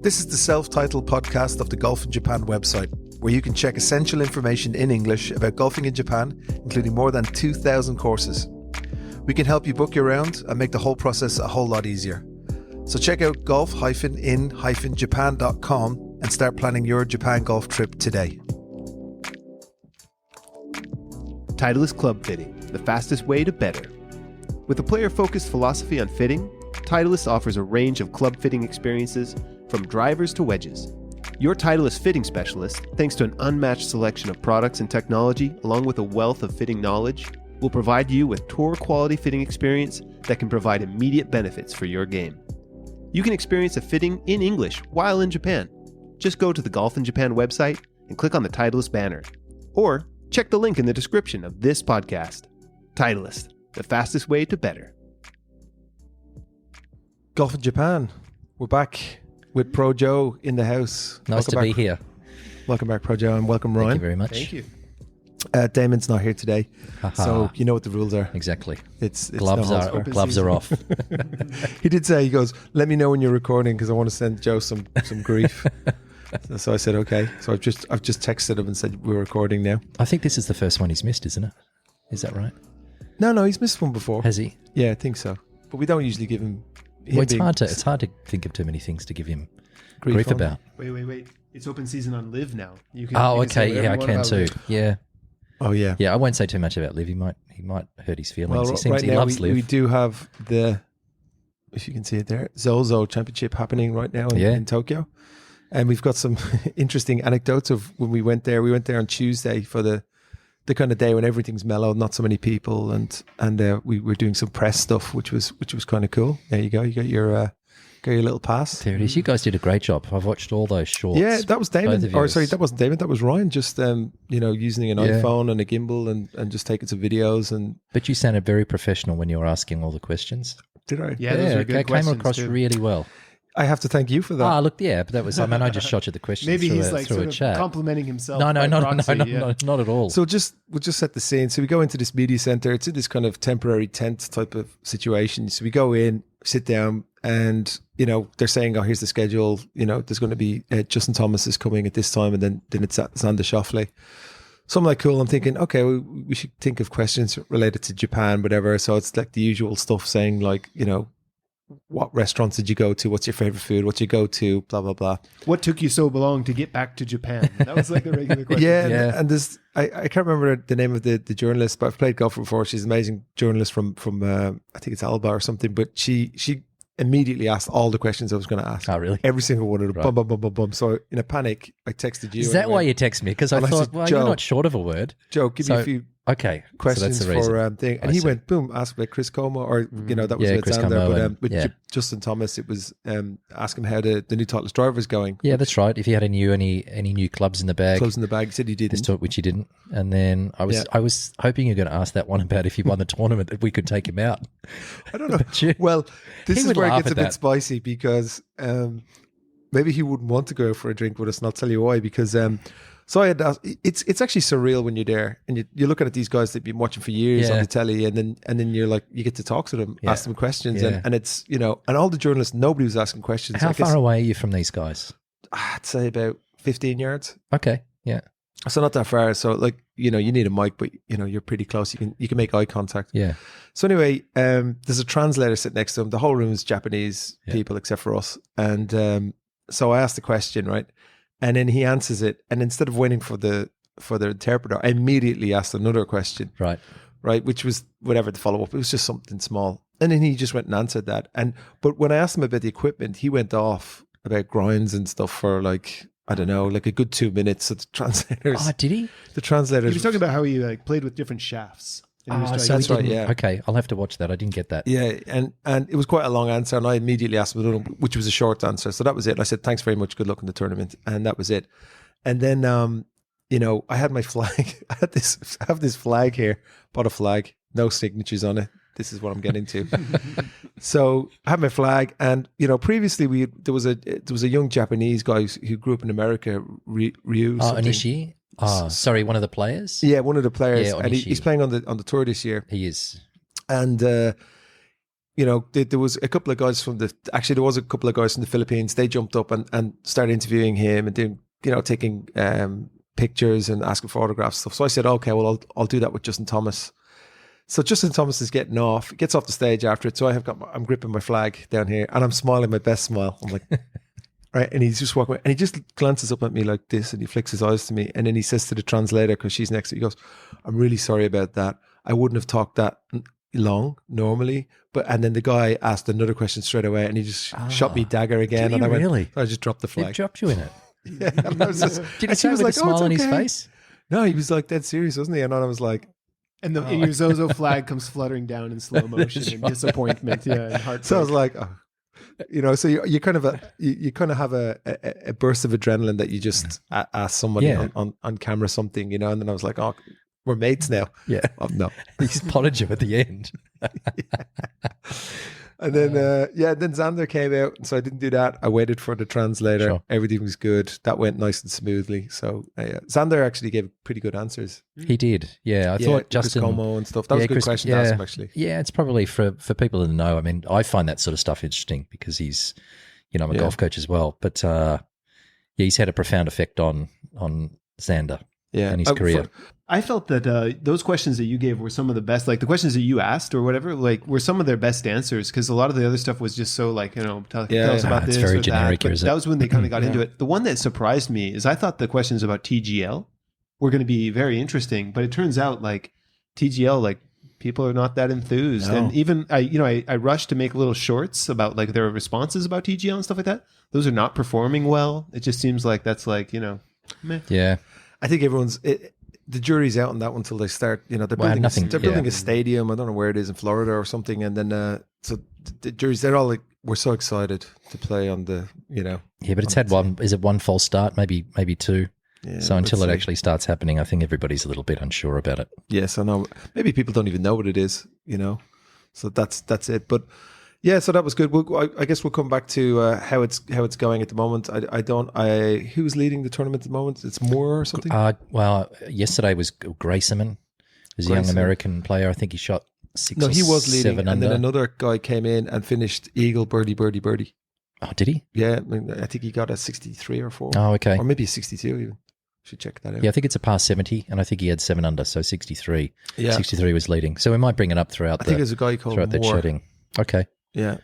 This is the self-titled podcast of the Golf in Japan website, where you can check essential information in English about golfing in Japan, including more than 2,000 courses. We can help you book your round and make the whole process a whole lot easier. So check out golf-in-japan.com and start planning your Japan golf trip today. Titleist Club Fitting, the fastest way to better. With a player-focused philosophy on fitting, Titleist offers a range of club fitting experiences from drivers to wedges. Your Titleist fitting specialist, thanks to an unmatched selection of products and technology, along with a wealth of fitting knowledge, will provide you with tour-quality fitting experience that can provide immediate benefits for your game. You can experience a fitting in English while in Japan. Just go to the Golf in Japan website and click on the Titleist banner. Or check the link in the description of this podcast. Titleist, the fastest way to better. Golf in Japan. We're back with Pro Joe in the house. Nice to be here. Welcome back, Pro Joe, and welcome, Ryan. Thank you very much. Thank you. Damon's not here today, so you know what the rules are. Exactly. It's gloves are off. He did say, he goes, "Let me know when you're recording because I want to send Joe some grief." So I said, "Okay." So I've just texted him and said we're recording now. I think this is the first one he's missed, isn't it? Is that right? No, he's missed one before. Has he? Yeah, I think so. But we don't usually give him. Well, it's hard to think of too many things to give him grief about. Wait. It's open season on Live now. You can, okay. Yeah, I can too. Live. Yeah. Oh, yeah. Yeah, I won't say too much about Liv. He might hurt his feelings. Well, He seems right he now loves Liv. we do have the, if you can see it there, ZOZO Championship happening right now in Tokyo. And we've got some interesting anecdotes of when we went there. We went there on Tuesday for the kind of day when everything's mellow, not so many people, and we were doing some press stuff, which was kind of cool. There you go. You got your little pass. There it is. You guys did a great job. I've watched all those shorts. Yeah, that was Damon. Or sorry, that wasn't Damon. That was Ryan. Just using an iPhone and a gimbal and just taking some videos. But you sounded very professional when you were asking all the questions. Did I? Yeah, those were good questions. Came across really well. I have to thank you for that. Look, but that was. I just shot you the questions. Maybe he's through a chat. Complimenting himself. No, not at all. So we'll just set the scene. So we go into this media center. It's in this kind of temporary tent type of situation. So we go in, sit down, and they're saying, "Oh, here's the schedule. There's going to be Justin Thomas is coming at this time, and then it's Xander Schauffele." So I'm like, cool. I'm thinking, okay, we should think of questions related to Japan, whatever. So it's like the usual stuff, saying like, what restaurants did you go to? What's your favorite food? What you go to? Blah, blah, blah. What took you so long to get back to Japan? That was like the regular question. Yeah. And this, I can't remember the name of the journalist, but I've played golf before. She's an amazing journalist from I think it's Alba or something, but she immediately asked all the questions I was going to ask. Oh, really? Every single one of them. Right. Bum, bum, bum, bum, bum. So in a panic, I texted you. Is that why you text me? Because I thought, said, Joe, you're not short of a word. Joe, give me a few questions so that's the for thing. And he went, boom, asked about Chris Como, or that was with Xander. But with Justin Thomas, it was ask him how the new Titleist driver is going. Yeah, that's right. If he had any new clubs in the bag. Clubs in the bag. He said he didn't. Which he didn't. And then I was hoping you were going to ask that one about if he won the tournament, if we could take him out. I don't know. Well, this is where it gets a bit spicy because maybe he wouldn't want to go for a drink with us, and I'll tell you why. Because so I had asked, it's actually surreal when you're there and you're looking at these guys that you've been watching for years on the telly, and then you're like, you get to talk to them, ask them questions, and it's and all the journalists, nobody was asking questions. How far away are you from these guys? I'd say about 15 yards. Okay, yeah. So not that far. So like you need a mic, but you're pretty close. You can make eye contact. Yeah. So anyway, there's a translator sitting next to him. The whole room is Japanese people except for us, and so I asked the question, right? And then he answers it, and instead of waiting for the interpreter, I immediately asked another question. Right, which was whatever the follow up. It was just something small, and then he just went and answered that. But when I asked him about the equipment, he went off about grinds and stuff for like, I don't know, like a good 2 minutes. So the translators. Oh, did he? The translators. He was talking about how he played with different shafts. So that's right. Yeah. Okay, I'll have to watch that. I didn't get that. Yeah, and it was quite a long answer, and I immediately asked him, which was a short answer. So that was it. I said, "Thanks very much. Good luck in the tournament," and that was it. And then, I had my flag. I have this flag here. Bought a flag, no signatures on it. This is what I'm getting to. So I had my flag, and previously there was a young Japanese guy who grew up in America, Ryu. Onishi. Oh, sorry, one of the players? Yeah, one of the players. Yeah, and he's playing on the tour this year. He is. And, there was a couple of guys from the Philippines. They jumped up and started interviewing him and doing, taking pictures and asking for autographs and stuff. So I said, okay, well, I'll do that with Justin Thomas. So Justin Thomas is gets off the stage after it. So I'm gripping my flag down here and I'm smiling my best smile. I'm like, right. And he's just walking away and he just glances up at me like this and he flicks his eyes to me. And then he says to the translator, because she's next to me, he goes, I'm really sorry about that. I wouldn't have talked that long normally. And then the guy asked another question straight away and he just shot me dagger again. Did and he really? I just dropped the flag. He dropped you in it. Yeah. And I was just, Did he say with a smile on his face? No, he was like dead serious, wasn't he? And I was like, and your ZOZO flag comes fluttering down in slow motion in disappointment, and heartbreak. So I was like, so you kind of have a burst of adrenaline that you just ask somebody on camera something, and then I was like, oh, we're mates now. Yeah. Oh, no. He spotted you at the end. And then, then Xander came out. And so I didn't do that. I waited for the translator. Sure. Everything was good. That went nice and smoothly. So Xander actually gave pretty good answers. He did. Yeah. I thought Justin. Chris Como and stuff. That was a good question to ask him, actually. Yeah. It's probably for people in the know. I mean, I find that sort of stuff interesting because he's, I'm a golf coach as well. But he's had a profound effect on Xander and his career. I felt that those questions that you gave were some of the best, like the questions that you asked or whatever, like were some of their best answers because a lot of the other stuff was just so like, tell us about this. It's very or generic. That. But that was when they kind of got into it. The one that surprised me is I thought the questions about TGL were going to be very interesting, but it turns out like TGL, like people are not that enthused. No. And even I rushed to make little shorts about like their responses about TGL and stuff like that. Those are not performing well. It just seems like that's like, meh. Yeah. I think the jury's out on that one until they start. They're building a stadium. I don't know where it is in Florida or something. And then so the jury's, they're all like, we're so excited to play on the, Yeah, but it's had one false start, maybe two. Yeah, so until it actually starts happening, I think everybody's a little bit unsure about it. Yes, I know. Maybe people don't even know what it is. So that's it. But yeah, so that was good. I guess we'll come back to how it's going at the moment. Who's leading the tournament at the moment? It's Moore or something? Well, yesterday was Grayson. He's a young American player. I think he shot 6 or 7 he was leading, under. And then another guy came in and finished eagle, birdie, birdie, birdie. Oh, did he? Yeah, I think he got a 63 or 4. Oh, okay. Or maybe a 62 even. Should check that out. Yeah, I think it's a par 70, and I think he had 7 under, so 63. Yeah. 63 was leading. So we might bring it up throughout I think there's a guy called throughout Moore. the chatting. Okay. Yeah,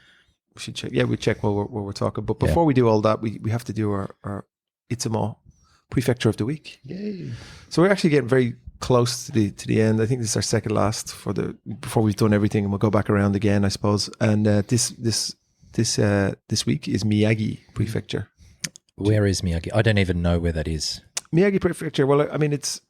we should check. Yeah, we check while we're talking. But before we do all that, we have to do our Itsumo Prefecture of the Week. Yay! So we're actually getting very close to the end. I think this is our second last before we've done everything, and we'll go back around again, I suppose. And this week is Miyagi Prefecture. Where is Miyagi? I don't even know where that is. Miyagi Prefecture. Well, I mean, it's.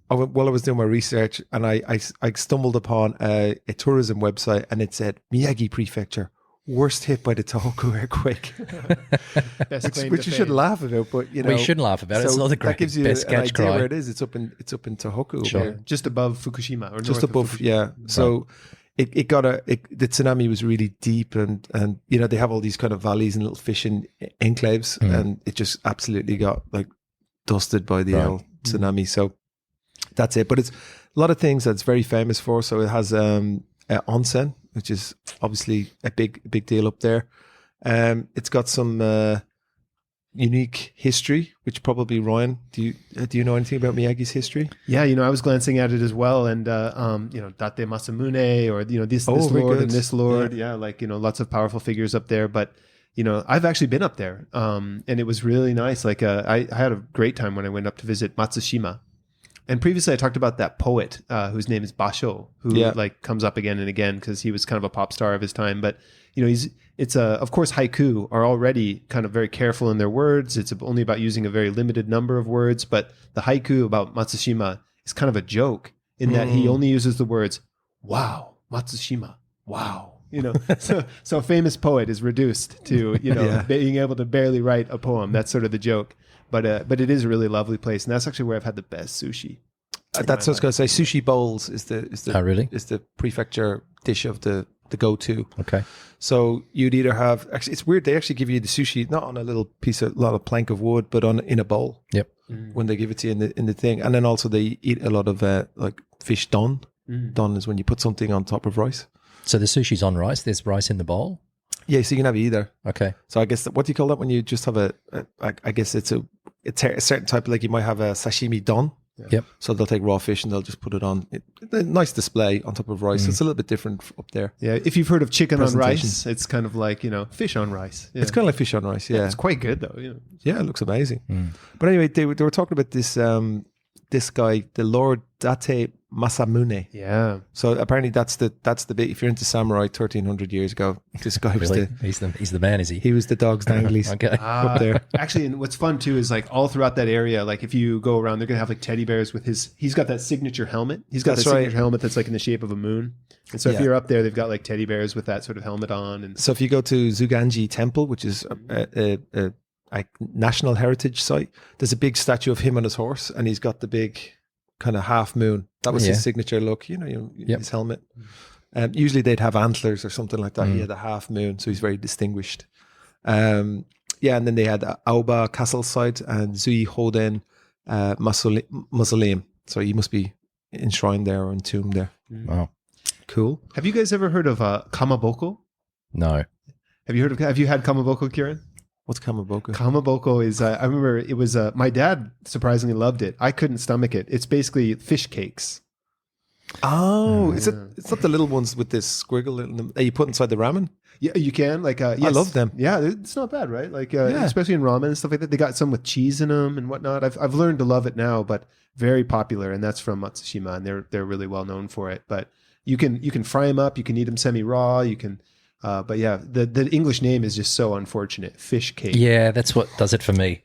While I was doing my research, and I stumbled upon a tourism website, and it said Miyagi Prefecture worst hit by the Tohoku earthquake, which you shouldn't laugh about. But we shouldn't laugh about it. It's not the great. That gives you best an catch idea cry. where it is. It's up in Tohoku, sure. Just above Fukushima, or just above. Yeah. So the tsunami was really deep, and they have all these kind of valleys and little fishing enclaves, and it just absolutely got like dusted by the tsunami. So. That's it. But it's a lot of things that's very famous for. So it has onsen, which is obviously a big deal up there. It's got some unique history, which probably Ryan, do you know anything about Miyagi's history? Yeah, I was glancing at it as well, and Date Masamune, or this lord and this lord, lots of powerful figures up there. But I've actually been up there, and it was really nice. Like I had a great time when I went up to visit Matsushima. And previously I talked about that poet whose name is Basho, who comes up again and again because he was kind of a pop star of his time. But, of course, haiku are already kind of very careful in their words. It's only about using a very limited number of words. But the haiku about Matsushima is kind of a joke in that he only uses the words, wow, Matsushima, wow. So a famous poet is reduced to, being able to barely write a poem. That's sort of the joke. But it is a really lovely place, and that's actually where I've had the best sushi. That's what I was going to say. Sushi bowls is the prefecture dish of the go-to. Okay. So you'd either have it's weird. They actually give you the sushi not on a little plank of wood, but in a bowl. Yep. When they give it to you in the thing, and then also they eat a lot of like fish don. Don is when you put something on top of rice. So the sushi's on rice. There's rice in the bowl. Yeah, so you can have either. Okay. So I guess what do you call that when you just have I guess it's a certain type of, like you might have a sashimi don. Yep. So they'll take raw fish and they'll just put it on. A nice display on top of rice. It's a little bit different up there. Yeah, if you've heard of chicken on rice, it's kind of like, fish on rice. Yeah. It's kind of like fish on rice, yeah. It's quite good though. Yeah, yeah, it looks amazing. But anyway, they were talking about this this guy, the Lord Date Masamune. Yeah. So apparently that's the bit. If you're into samurai 1300 years ago, this guy was Really? He's the man, is he? He was the dog's danglies. Okay. Up there. Actually, and what's fun too is like all throughout that area, like if you go around, they're gonna have like teddy bears with he's got that signature helmet. He's got that signature helmet that's like in the shape of a moon. And so if you're up there, they've got like teddy bears with that sort of helmet on. And so if you go to Zuganji Temple, which is a national heritage site, there's a big statue of him on his horse, and he's got the big kind of half moon. That was his signature look, his helmet. Usually they'd have antlers or something like that. He had a half moon, so he's very distinguished. And then they had Aoba Castle site and Zui Hoden Mausoleum. So he must be enshrined there or entombed there. Wow. Cool. have you guys ever heard of kamaboko? No. Have you had kamaboko, Kieran? What's kamaboko? Kamaboko is, I remember it was, my dad surprisingly loved it. I couldn't stomach it. It's basically fish cakes. Oh, it's not the little ones with this squiggle in them that you put inside the ramen? Yeah, you can. Like, yes. I love them. Yeah, it's not bad, right? Like, especially in ramen and stuff like that. They got some with cheese in them and whatnot. I've learned to love it now, but very popular, and that's from Matsushima, and they're really well known for it. But you can fry them up. You can eat them semi-raw. You can. But yeah, the English name is just so unfortunate. Fish cake. Yeah, that's what does it for me.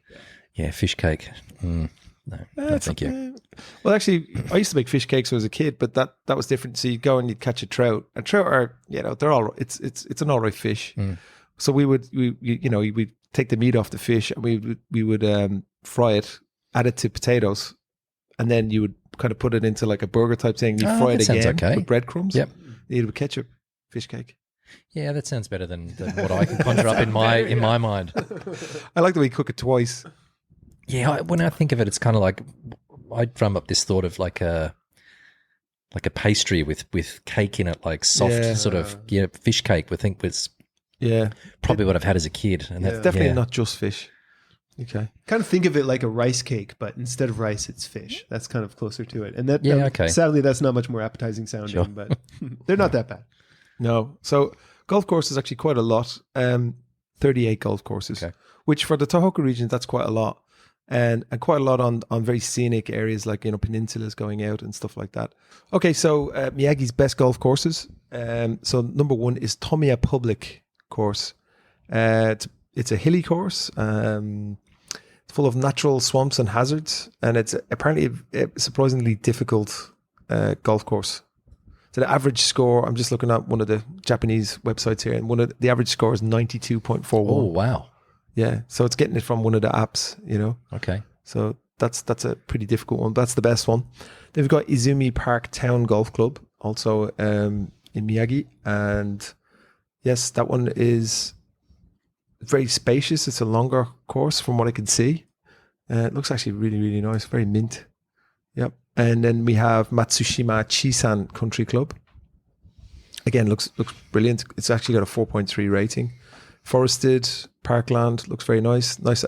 Yeah, fish cake. No, thank you. Well, actually, I used to make fish cakes when I was a kid, but that was different. So you'd go and you'd catch a trout. And trout are, they're all. It's an all right fish. So we'd take the meat off the fish and we would fry it, add it to potatoes, and then you would kind of put it into like a burger type thing. You fry it again with breadcrumbs. Yep. You eat it with ketchup. Fish cake. Yeah, that sounds better than what I can conjure up in my mind. I like the way you cook it twice. Yeah, when I think of it, it's kind of like I drum up this thought of like a pastry with cake in it, like soft sort of fish cake. I think was probably what I've had as a kid, and that's definitely not just fish. Okay, kind of think of it like a rice cake, but instead of rice, it's fish. That's kind of closer to it, and sadly, that's not much more appetizing sounding, but they're not that bad. No. So golf courses actually quite a lot. 38 golf courses, which for the Tohoku region, that's quite a lot. And quite a lot on very scenic areas like, peninsulas going out and stuff like that. Okay, so Miyagi's best golf courses. So number one is Tomiya Public Course. It's a hilly course. It's full of natural swamps and hazards. And it's apparently a surprisingly difficult golf course. So the average score, I'm just looking at one of the Japanese websites here, and the average score is 92.41. Oh, wow. Yeah, so it's getting it from one of the apps, Okay. So that's a pretty difficult one. That's the best one. Then we've got Izumi Park Town Golf Club, also in Miyagi. And yes, that one is very spacious. It's a longer course from what I can see. It looks actually really, really nice. Very mint. Yep. And then we have Matsushima Chisan Country Club. Again, looks brilliant. It's actually got a 4.3 rating. Forested parkland, looks very nice. Nice.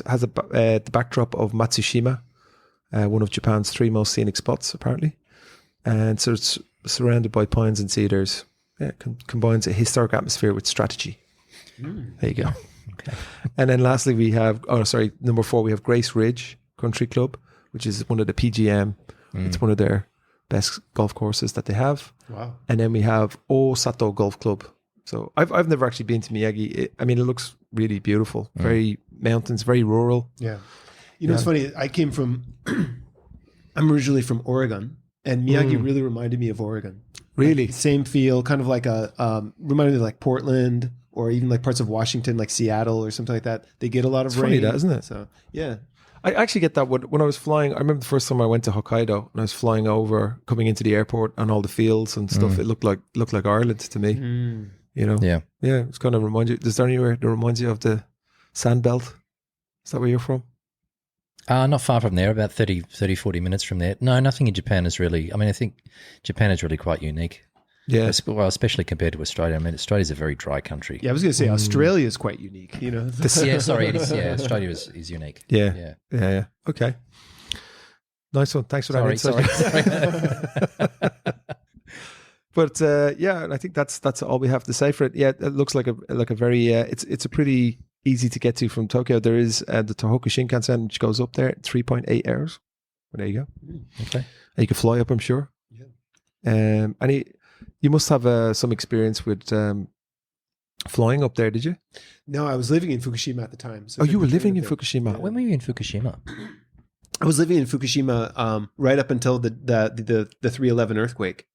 Has the backdrop of Matsushima, one of Japan's 3 most scenic spots, apparently. And so it's surrounded by pines and cedars. Yeah, combines a historic atmosphere with strategy. There you go. Okay. And then lastly, we have, number 4, we have Grace Ridge Country Club, which is one of the PGM. It's one of their best golf courses that they have. Wow. And then we have Osato Golf Club. So I've never actually been to Miyagi. It looks really beautiful. Very mountains, very rural. Yeah. It's funny. I'm originally from Oregon, and Miyagi really reminded me of Oregon. Really? Like, same feel, kind of like reminded me of like Portland or even like parts of Washington, like Seattle or something like that. They get a lot of rain. Funny that, isn't it? So, yeah. I actually get that when I was flying. I remember the first time I went to Hokkaido and I was flying over, coming into the airport and all the fields and stuff. It looked like Ireland to me. Yeah. It's kind of remind you. Is there anywhere that reminds you of the sand belt? Is that where you're from? Not far from there, about 30, 40 minutes from there. No, nothing in Japan is really, I think Japan is really quite unique. Yeah. Well, especially compared to Australia. I mean, Australia's a very dry country. Yeah, I was going to say Australia is quite unique. You know, Yeah, sorry. It is, yeah, Australia is unique. Yeah. Okay. Nice one. Thanks for that insight. Sorry. But yeah, I think that's all we have to say for it. Yeah, it looks like a very it's a pretty easy to get to from Tokyo. There is the Tohoku Shinkansen, which goes up there 3.8 hours. Well, there you go. Okay. And you can fly up, I'm sure. Yeah. And you must have some experience with flying up there, did you? No, I was living in Fukushima at the time. So you were living in Fukushima. When were you in Fukushima? I was living in Fukushima right up until the 3/11 earthquake.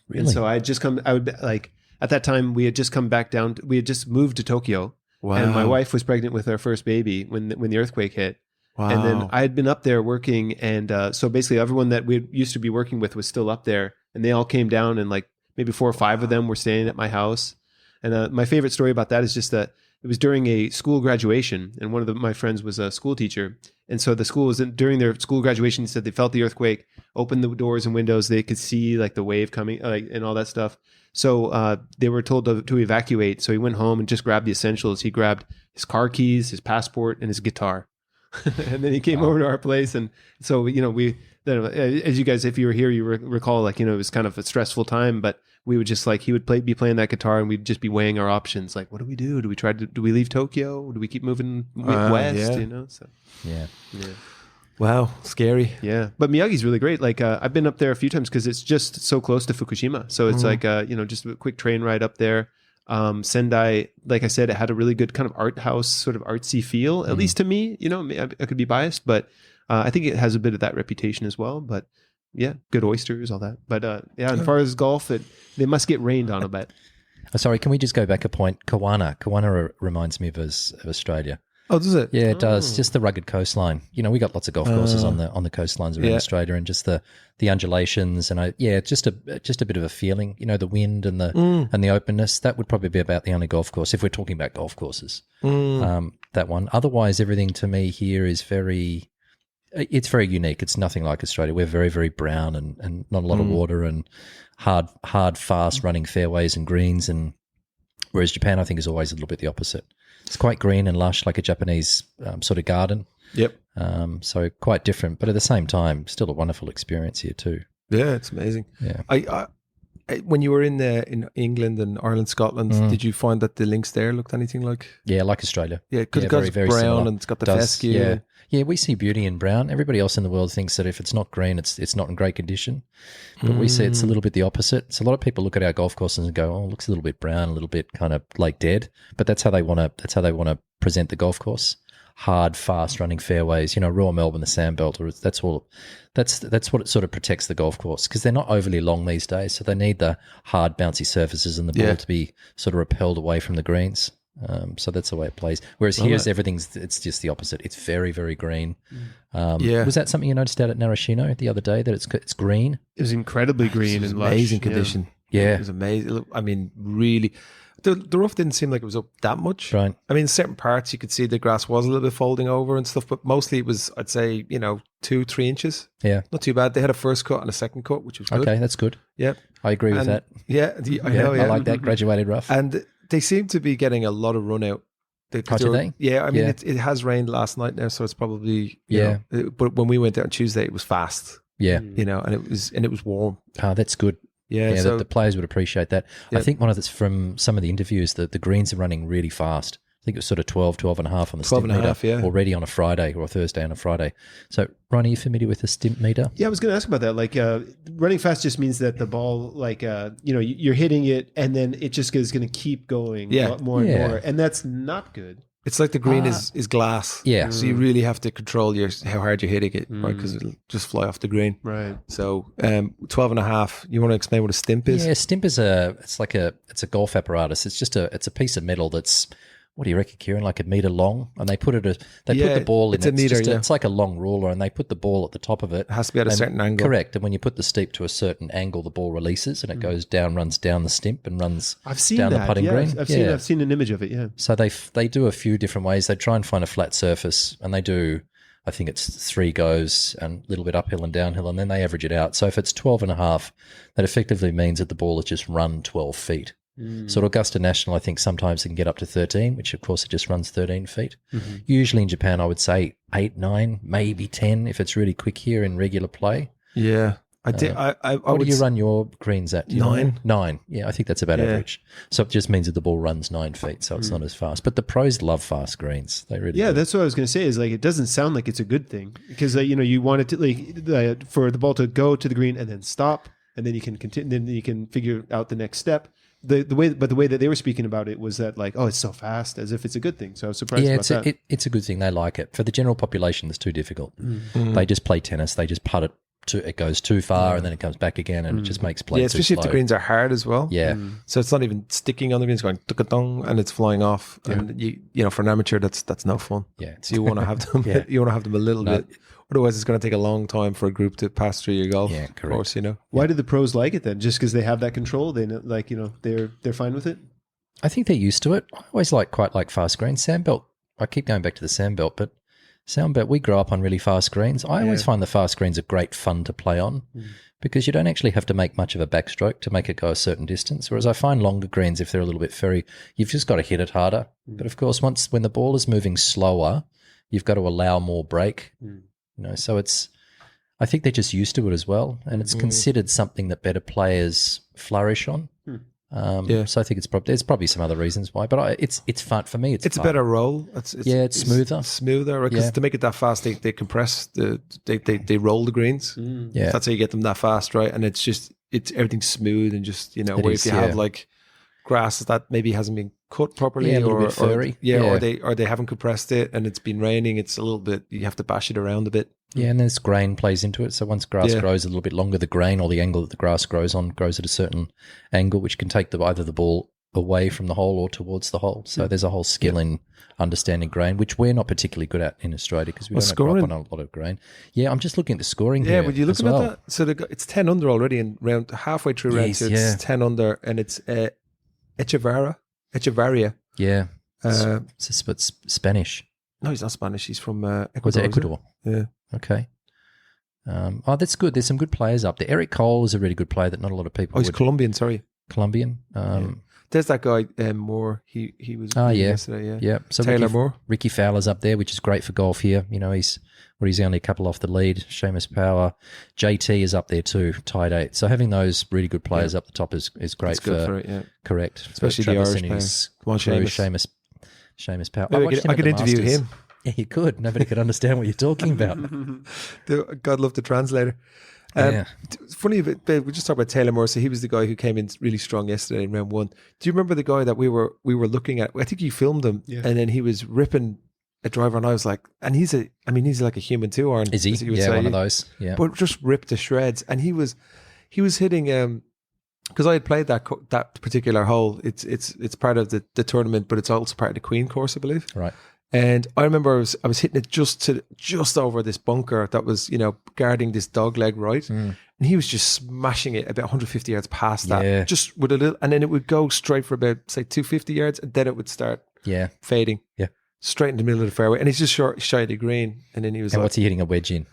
Really? And so I had just come. I would like at that time we had just come back down. We had just moved to Tokyo, and my wife was pregnant with our first baby when the earthquake hit. Wow. And then I had been up there working, and so basically everyone that we used to be working with was still up there, and they all came down, and like maybe 4 or 5 of them were staying at my house. And my favorite story about that is just that it was during a school graduation, and one of my friends was a school teacher. And so the school was during their school graduation, said they felt the earthquake, opened the doors and windows, they could see like the wave coming and all that stuff. So they were told to evacuate. So he went home and just grabbed the essentials. He grabbed his car keys, his passport, and his guitar. And then he came over to our place. And so, as you guys, if you were here, you recall, like, it was kind of a stressful time, but we would just he would be playing that guitar, and we'd just be weighing our options. Like, what do we do? Do we leave Tokyo? Do we keep moving west? Yeah. So Yeah. Wow, scary. yeah. But Miyagi's really great. Like, I've been up there a few times because it's just so close to Fukushima. So it's just a quick train ride up there. Sendai, like I said, it had a really good kind of art house, sort of artsy feel, at least to me. I could be biased, but I think it has a bit of that reputation as well. But yeah, good oysters, all that. But as far as golf, they must get rained on a bit. Sorry, can we just go back a point? Kawana reminds me of Australia. Oh, does it? Yeah, it does. Just the rugged coastline. We got lots of golf courses on the coastlines around Australia, and just the undulations, and just a bit of a feeling. The wind and the openness. That would probably be about the only golf course if we're talking about golf courses. That one. Otherwise, everything to me here is very unique. It's nothing like Australia. We're very, very brown and not a lot of water and hard, fast running fairways and greens. And whereas Japan, I think, is always a little bit the opposite. It's quite green and lush, like a Japanese sort of garden. Yep. So quite different, but at the same time, still a wonderful experience here too. Yeah, it's amazing. Yeah. I when you were in England and Ireland, Scotland, did you find that the links there looked anything like? Yeah, like Australia. Yeah, because it's brown similar. and it's got the fescue. Yeah, we see beauty in brown. Everybody else in the world thinks that if it's not green, it's not in great condition. But we see it's a little bit the opposite. So a lot of people look at our golf courses and go, "Oh, it looks a little bit brown, a little bit kind of like dead." But that's how they want to present the golf course. Hard, fast running fairways. Royal Melbourne, the Sandbelt, or that's what it sort of protects the golf course, because they're not overly long these days. So they need the hard, bouncy surfaces and the ball to be sort of repelled away from the greens. So that's the way it plays. Whereas here's it's just the opposite. It's very, very green. Was that something you noticed out at Narashino the other day, that it's green? It was incredibly green and lush. Amazing condition. Yeah. It was amazing. I mean, really, the rough didn't seem like it was up that much. Right. I mean, certain parts you could see the grass was a little bit folding over and stuff, but mostly it was, I'd say, 2-3 inches. Yeah. Not too bad. They had a first cut and a second cut, which was good. Okay, that's good. Yep. I agree with that. Yeah, I know. Yeah. I like that graduated rough. And they seem to be getting a lot of run out. Do they? Yeah, I mean, it has rained last night now, so it's probably but when we went there on Tuesday, it was fast. Yeah, and it was warm. Oh, that's good. Yeah, so the players would appreciate that. Yeah. I think one of that's from some of the interviews that the greens are running really fast. I think it was sort of 12 and a half on the stimp meter already on a Friday or a Thursday on a Friday. So, Ron, are you familiar with the stimp meter? Yeah, I was going to ask about that. Like, running fast just means that the ball, like, you're hitting it and then it just is going to keep going more and more. And that's not good. It's like the green is glass. Yeah. So you really have to control how hard you're hitting it, right? Because it'll just fly off the green. Right. So 12 and a half, you want to explain what a stimp is? Yeah, stimp is it's a golf apparatus. It's a piece of metal that's, what do you reckon, Kieran? Like a meter long, and they put the ball in. It's a meter. It's like a long ruler, and they put the ball at the top of it. It has to be at a certain angle. Correct. And when you put the steep to a certain angle, the ball releases, and it goes down, runs down the stimp, and runs down the putting green. I've seen an image of it. Yeah. So they do a few different ways. They try and find a flat surface, and they do I think it's 3 goes and a little bit uphill and downhill, and then they average it out. So if it's 12.5, that effectively means that the ball has just run 12 feet. So at Augusta National, I think sometimes it can get up to 13, which of course it just runs 13 feet. Usually in Japan, I would say 8, 9, maybe 10 if it's really quick here in regular play. Yeah. What do you run your greens at? Do you 9. know? 9. Yeah, I think that's about average. So it just means that the ball runs 9 feet, so it's not as fast. But the pros love fast greens. They really do. That's what I was going to say is like it doesn't sound like it's a good thing because you want it to for the ball to go to the green and then stop and then you can continue, then you can figure out the next step. The way that they were speaking about it was that like, oh, it's so fast, as if it's a good thing. So I was surprised about that. It's a good thing. They like it. For the general population, it's too difficult. They just play tennis. They just putt it. It goes too far and then it comes back again and it just makes play too especially slow. if the greens are hard as well. Yeah. So it's not even sticking on the greens, going tuk-a-dong, and it's flying off. Yeah. And you know, for an amateur, that's no fun. Yeah. So you want to have them. You want to have them a little bit. Otherwise, it's going to take a long time for a group to pass through your golf. Yeah, correct. Of course, you know. Why do the pros like it then? Just because they have that control? They like they're fine with it. I think they're used to it. I always quite like fast greens. Sandbelt. I keep going back to the sandbelt, but Sandbelt, we grew up on really fast greens. I always find the fast greens are great fun to play on because you don't actually have to make much of a backstroke to make it go a certain distance. Whereas I find longer greens, if they're a little bit fairy, you've just got to hit it harder. But of course, when the ball is moving slower, you've got to allow more break. So I think they're just used to it as well, and it's considered something that better players flourish on. So I think there's probably some other reasons why, but it's fun for me. It's a fun. better roll. It's smoother, right? Because to make it that fast, they compress they roll the greens. Yeah, that's how you get them that fast, right? And it's everything's smooth and just where if you have like grass that maybe hasn't been cut properly, a little bit furry, or they haven't compressed it and it's been raining, it's a little bit, you have to bash it around a bit. Yeah, and this grain plays into it. So once grass grows a little bit longer, the grain or the angle that the grass grows on grows at a certain angle, which can take either the ball away from the hole or towards the hole. So there's a whole skill in understanding grain, which we're not particularly good at in Australia because we don't grow up on a lot of grain. Yeah, I'm just looking at the scoring here. Yeah, would you looking at that? So it's 10 under already in round, halfway through round 2. It's 10 under and it's Echevarria. Yeah. It's Spanish. No, he's not Spanish. He's from Ecuador. Was it Ecuador? Yeah. Okay. That's good. There's some good players up there. Eric Cole is a really good player that not a lot of people. Oh, he's Colombian. Sorry, Colombian. There's that guy Moore. He was. Yesterday. Yeah. So Taylor Moore. Ricky Fowler's up there, which is great for golf here. He's only a couple off the lead. Seamus Power, JT is up there too, tied 8. So having those really good players up the top is great for it. Correct, especially the Irish players. Come on, Seamus Power. Maybe I could interview him. Yeah, you could. Nobody could understand what you're talking about. God love the translator. It's funny, we just talked about Taylor Moore. So he was the guy who came in really strong yesterday in round 1. Do you remember the guy that we were looking at? I think you filmed him, and then he was ripping a driver, and I was like, and he's like a human too, Aaron. Is he? One of those. Yeah, but just ripped to shreds, and he was hitting. Because I had played that particular hole. It's part of the tournament, but it's also part of the Queen course, I believe. Right. And I remember I was hitting it just over this bunker that was, guarding this dog leg right. And he was just smashing it about 150 yards past that. Just with a little, and then it would go straight for about, say, 250 yards, and then it would start fading. Yeah. Straight in the middle of the fairway. And he's just shy of the green. And then he was and what's he hitting a wedge in?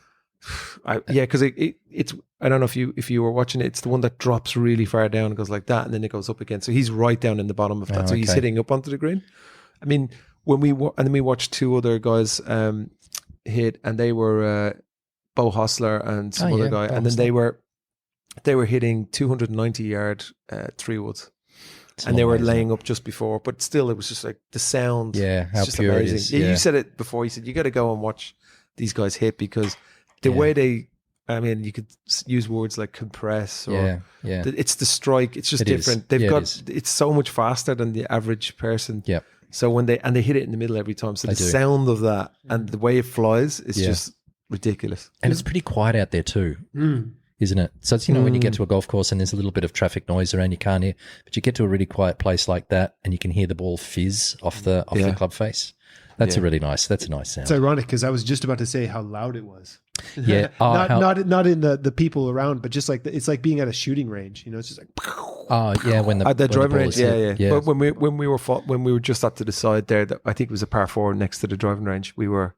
Because it's, I don't know if you were watching it, it's the one that drops really far down and goes like that, and then it goes up again. So he's right down in the bottom of that. So he's hitting up onto the green. I mean, and then we watched 2 other guys hit, and they were Bo Hostler and some other guy, and then they were hitting 290 yard 3-woods, and they were laying up just before, but still it was just like the sound. Yeah, how just pure amazing. it is. You said it before. You said you got to go and watch these guys hit because the way they. I mean, you could use words like compress or it's the strike. It's just different. They've got it's so much faster than the average person. Yeah. So when they hit it in the middle every time, so the sound of that and the way it flies is just ridiculous. And it's pretty quiet out there too, isn't it? So it's when you get to a golf course and there's a little bit of traffic noise around, you can't hear, but you get to a really quiet place like that and you can hear the ball fizz off the club face. That's a nice sound. It's ironic because I was just about to say how loud it was. Yeah, not in the people around, but just like it's like being at a shooting range. It's just like. Oh yeah, when the driving range, yeah. But when we were just up to the side there, I think it was a par 4 next to the driving range. We were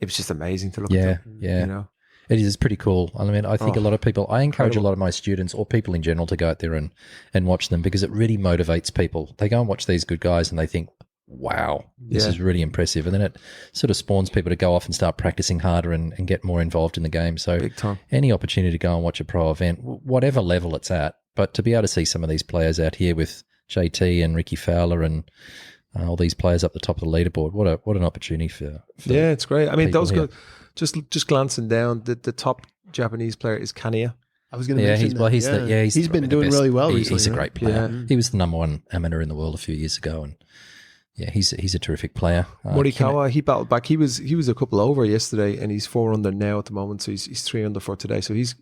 it was just amazing to look Yeah, at. yeah. You know, It is pretty cool. I mean, I think a lot of people, I encourage a lot of my students or people in general to go out there and watch them because it really motivates people. They go and watch these good guys and they think, wow, this is really impressive. And then it sort of spawns people to go off and start practicing harder and get more involved in the game. So big time. any opportunity to go and watch a pro event, whatever level it's at, but to be able to see some of these players out here with JT and Ricky Fowler and all these players up the top of the leaderboard, what an opportunity for yeah, it's great. I mean, those here. guys, just glancing down, the top Japanese player is Kania. I was going to mention he's been doing really well recently. He's a great player. Yeah. He was the number one amateur in the world a few years ago, and yeah, he's a terrific player. Morikawa, he battled back. He was a couple over yesterday, and he's 4 under now at the moment. So he's 3 under for today. So he's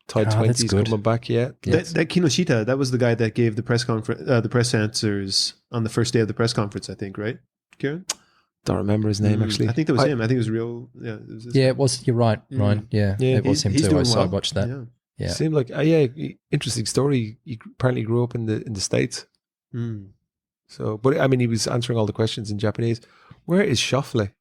tied 20s coming back. Yeah, that Kinoshita, that was the guy that gave the press conference, the press answers on the first day of the press conference. I think, right, Kieran? Don't remember his name actually. I think that was him. I think it was real. Yeah, it was. You're right, Ryan. Yeah, it was him too. I watched that. Yeah. Seemed like interesting story. He apparently grew up in the States. So, but I mean, he was answering all the questions in Japanese. Where is Schauffele?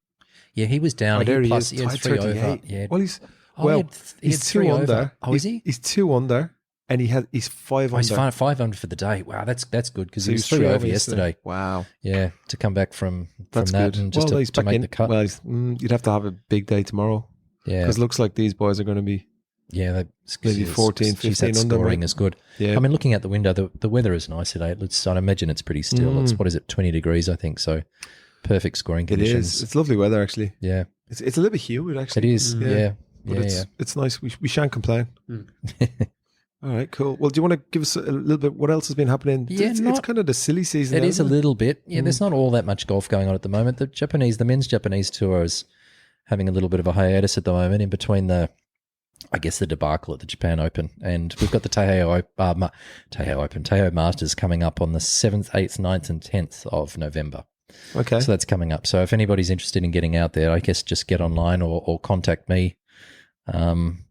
Yeah, he was down. There he plus, is. He had 3 over. Yeah. Well, he's 2 under. Oh, is he? He's 2 under, and he's 5 under. He's 5 under for the day. Wow, that's good because he was 3 over yesterday. Wow. Yeah, to come back from that's that good. and just to make the cut. Well, you'd have to have a big day tomorrow. Yeah, because it looks like these boys are going to be. Yeah, maybe 14, 15 under. Scoring is good. Yeah. I mean, looking out the window, the weather is nice today. I imagine it's pretty still. It's, 20 degrees, I think. So perfect scoring conditions. It is. It's lovely weather, actually. Yeah. It's a little bit humid, actually. It is. Yeah. But it's nice. We shan't complain. All right, cool. Well, do you want to give us a little bit what else has been happening? Yeah, it's kind of the silly season. It is a little bit. Yeah, there's not all that much golf going on at the moment. The men's Japanese tour is having a little bit of a hiatus at the moment in between the debacle at the Japan Open, and we've got the Teiheo Masters coming up on the 7th, 8th, 9th and 10th of November. Okay. So that's coming up. So if anybody's interested in getting out there, I guess just get online or contact me.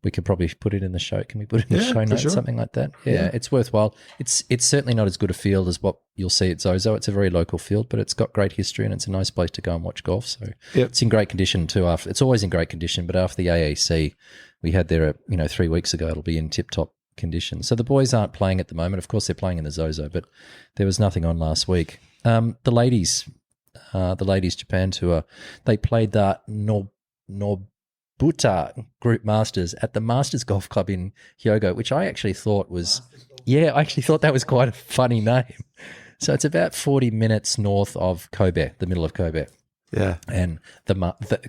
We could probably put it in the show. Can we put it in the show notes, something like that? Yeah, it's worthwhile. It's certainly not as good a field as what you'll see at ZOZO. It's a very local field, but it's got great history and it's a nice place to go and watch golf. So it's in great condition too. It's always in great condition, but after the AAC we had there, 3 weeks ago, it'll be in tip-top condition. So the boys aren't playing at the moment. Of course, they're playing in the ZOZO, but there was nothing on last week. The ladies Japan tour, they played the Nobuta Group Masters at the Masters Golf Club in Hyogo, which I actually thought was, that was quite a funny name. So it's about 40 minutes north of Kobe, the middle of Kobe. Yeah. And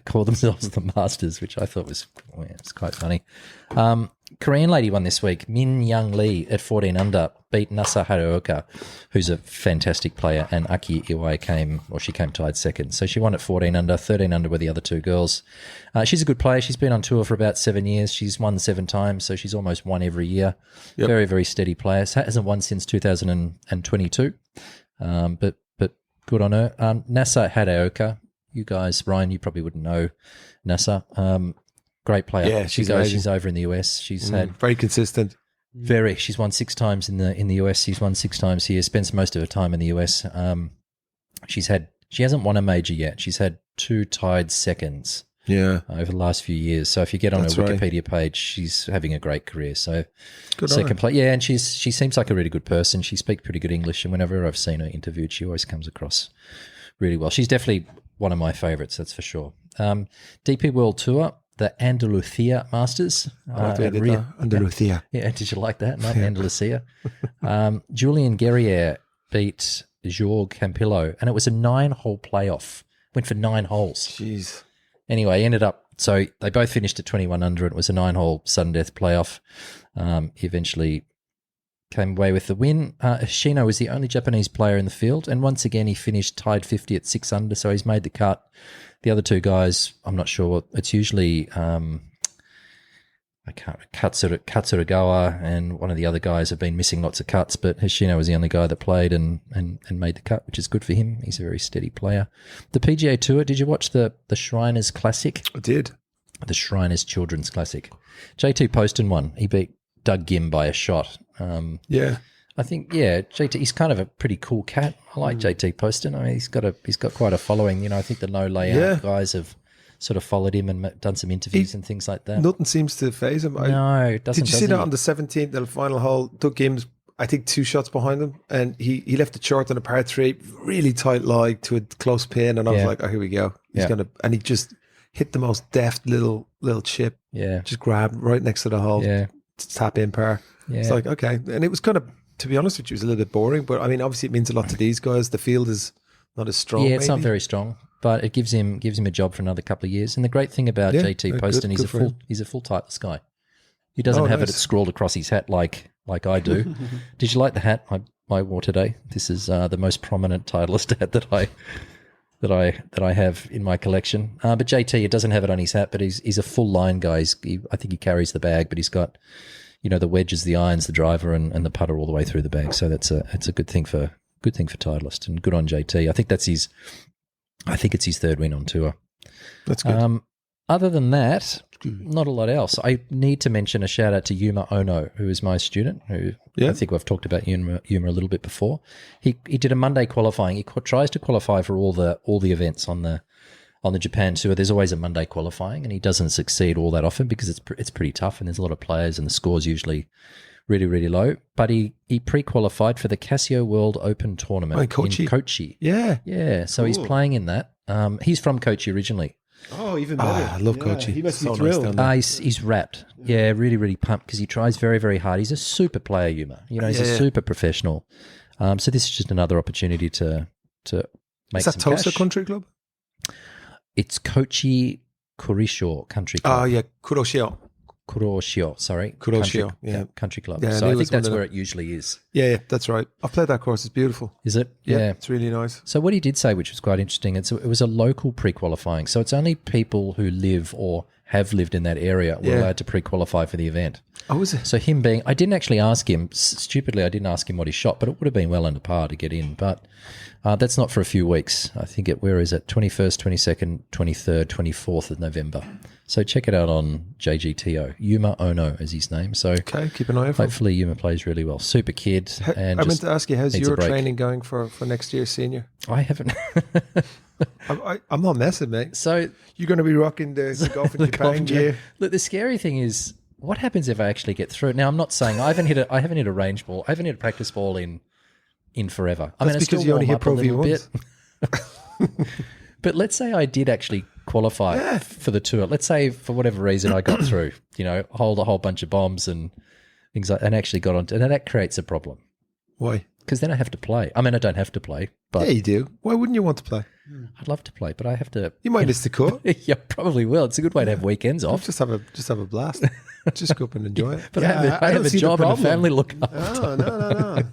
call themselves the Masters, which I thought was it's quite funny. Korean lady won this week. Min Young Lee at 14 under beat Nasa Haruoka, who's a fantastic player, and Aki Iwai came tied second. So she won at 14 under, 13 under were the other two girls. She's a good player. She's been on tour for about 7 years. She's won 7 times, so she's almost won every year. Yep. Very, very steady player. Hasn't won since 2022, but good on her. Nasa Haruoka, you guys, Ryan, you probably wouldn't know Nasa. Great player. Yeah, she's over in the US. She's had very consistent. She's won 6 times in the US. She's won 6 times here. Spends most of her time in the US. She hasn't won a major yet. She's had 2 tied seconds. Yeah, over the last few years. So if you get on her Wikipedia page, she's having a great career. So second place. Yeah, and she seems like a really good person. She speaks pretty good English, and whenever I've seen her interviewed, she always comes across really well. She's definitely one of my favourites, that's for sure. DP World Tour, the Andalusia Masters. Andalusia. Yeah, did you like that? Not Andalusia. Julian Guerriere beat Jorge Campillo, and it was a 9-hole playoff. Went for 9 holes. Jeez. Anyway, so they both finished at 21 under. It was a 9-hole sudden death playoff. He eventually came away with the win. Hoshino was the only Japanese player in the field, and once again he finished tied 50 at 6 under, so he's made the cut. The other 2 guys, I'm not sure. It's usually Katsuragawa and one of the other guys have been missing lots of cuts, but Hoshino was the only guy that played and made the cut, which is good for him. He's a very steady player. The PGA Tour, did you watch the Shriners Classic? I did. The Shriners Children's Classic. JT Poston won. He beat Doug Gim by a shot. Yeah. I think, JT, he's kind of a pretty cool cat. I like JT Poston. I mean, he's got quite a following. I think the no layout guys have sort of followed him and done some interviews and things like that. Nothing seems to phase him. No, it doesn't. Did you see that on the 17th, the final hole? Doug Gims, I think 2 shots behind him, and he left it short on a par 3, really tight lie to a close pin, and I was like, oh, here we go. He's gonna, and he just hit the most deft little chip. Yeah, just grabbed right next to the hole. Yeah, tap in par. Yeah, it's like, okay, and it was kind of, to be honest with you, it was a little bit boring, but I mean, obviously, it means a lot to these guys. The field is not as strong. Yeah, it's not very strong, but it gives him a job for another couple of years. And the great thing about JT Poston, he's a full Titleist guy. He doesn't have it scrawled across his hat like I do. Did you like the hat I wore today? This is the most prominent Titleist hat that I have in my collection. But JT, it doesn't have it on his hat, but he's a full line guy. I think he carries the bag, but he's got, the wedges, the irons, the driver, and the putter all the way through the bag. So it's a good thing for Titleist, and good on JT. I think it's his 3rd win on tour. That's good. Other than that, not a lot else. I need to mention a shout out to Yuma Ono, who is my student, who I think we've talked about Yuma a little bit before. He did a Monday qualifying. He tries to qualify for all the events on the Japan tour. There's always a Monday qualifying, and he doesn't succeed all that often because it's pretty tough, and there's a lot of players, and the score's usually really, really low. But he pre-qualified for the Casio World Open tournament in Kochi. Yeah. Yeah. So He's playing in that. He's from Kochi originally. Oh, even better. I love Kochi. He must be thrilled. He's wrapped. Yeah, really, really pumped because he tries very, very hard. He's a super player, Yuma. He's a super professional. So this is just another opportunity to make some cash. Is that Tosa Country Club? It's Kochi Kuroshio Country Club. Oh, yeah, Kuroshio. Kuroshio, country club. Yeah, so I think that's where it usually is. Yeah, that's right. I've played that course. It's beautiful. Is it? Yeah, it's really nice. So what he did say, which was quite interesting, it was a local pre-qualifying. So it's only people who live or have lived in that area were allowed to pre-qualify for the event. Oh, is it? So I didn't actually ask him, stupidly, I didn't ask him what he shot, but it would have been well under par to get in. But that's not for a few weeks. I think where is it? 21st, 22nd, 23rd, 24th of November. So check it out on JGTO. Yuma Ono is his name. So okay, keep an eye out for him. Hopefully Yuma plays really well. Super kid. And I meant to ask you, how's your training going for next year's senior? I haven't. I'm not messing, mate. So you're going to be rocking the golf in Japan gear. Look, the scary thing is, what happens if I actually get through? Now, I'm not saying I haven't hit a range ball. I haven't hit a practice ball in forever. That's because you only hit PROV once. But let's say I did actually qualify for the tour. Let's say for whatever reason I got through, hold a whole bunch of bombs and things like, and actually got on. And that creates a problem. Why? Because then I have to play. I mean, I don't have to play, but yeah, you do. Why wouldn't you want to play? I'd love to play, but I have to. You might miss the cut. Yeah, probably will. It's a good way to have weekends off. Just have a blast. Just go up and enjoy it. But I have a job and a family to look after. No.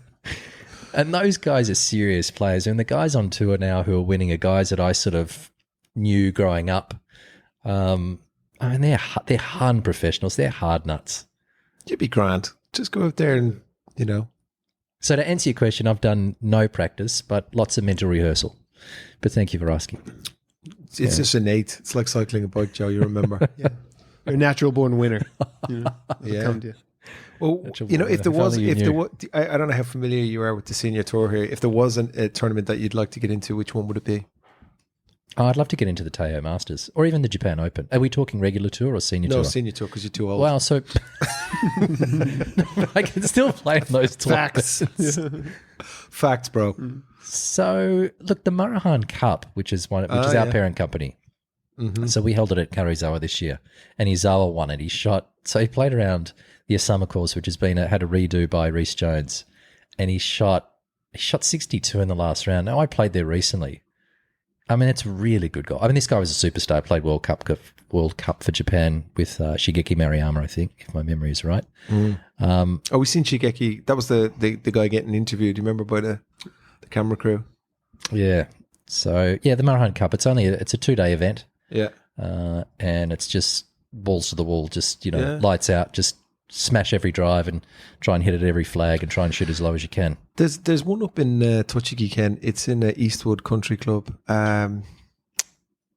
And those guys are serious players. And the guys on tour now who are winning are guys that I sort of knew growing up. I mean, they're hard professionals. They're hard nuts. You'd be grand. Just go out there and, So to answer your question, I've done no practice, but lots of mental rehearsal. But thank you for asking. It's just innate. It's like cycling a bike, Joe. You remember? Yeah. You're a natural born winner. Yeah. Come to you. Well, if there was, I don't know how familiar you are with the senior tour here. If there was a tournament that you'd like to get into, which one would it be? Oh, I'd love to get into the Teo Masters or even the Japan Open. Are we talking regular tour or senior tour? No, senior tour because you're too old. Wow, so I can still play in those Facts. Facts, bro. So, look, the Marahan Cup, which is our parent company. Mm-hmm. So we held it at Karizawa this year, and Izawa won it. He played around the Osama course, which had a redo by Rhys Jones, and he shot 62 in the last round. Now, I played there recently. I mean, it's a really good golf. I mean, this guy was a superstar. Played World Cup for Japan with Shigeki Maruyama, I think, if my memory is right. We've seen Shigeki. That was the guy getting interviewed. Do you remember by the camera crew? Yeah. So the Marahan Cup. It's a 2-day event. Yeah. And it's just balls to the wall. Just lights out. Just smash every drive and try and hit at every flag and try and shoot as low as you can. There's one up in Tochigi, Ken. It's in Eastwood Country Club. Ida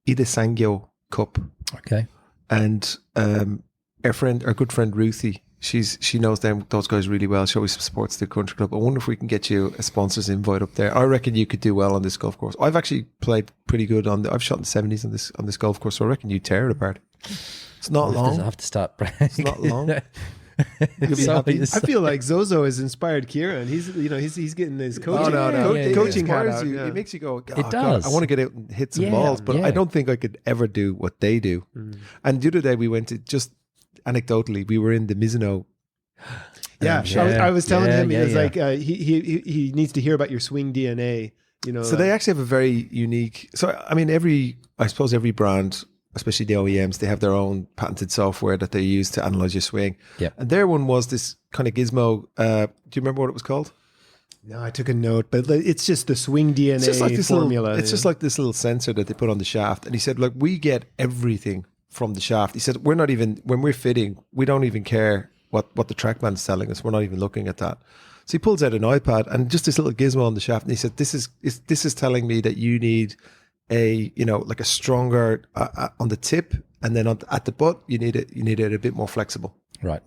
Sangyo Cup. Okay. And our good friend Ruthie she knows those guys really well. She always supports the country club. I wonder if we can get you a sponsors invite up there. I reckon you could do well on this golf course. I've actually played pretty good I've shot in the 70s on this golf course, so I reckon you tear it apart. It's not long. I have to start. It's not long. I feel like Zozo has inspired Kieran. He's getting his coaching. Coaching hat out. It makes you go. It does. God, I want to get out and hit some balls, but I don't think I could ever do what they do. And the other day we went to, just anecdotally, we were in the Mizuno. I was telling him he was like he needs to hear about your swing DNA. So they actually have a very unique. So I mean, I suppose every brand, especially the OEMs, they have their own patented software that they use to analyze your swing. Yeah. And their one was this kind of gizmo. Do you remember what it was called? No, I took a note, but it's just the swing DNA it's just like this formula. It's just like this little sensor that they put on the shaft. And he said, look, we get everything from the shaft. He said, when we're fitting, we don't even care what the TrackMan's telling us. We're not even looking at that. So he pulls out an iPad and just this little gizmo on the shaft. And he said, this is telling me that you need like a stronger on the tip, and then at the butt you need it a bit more flexible. Right.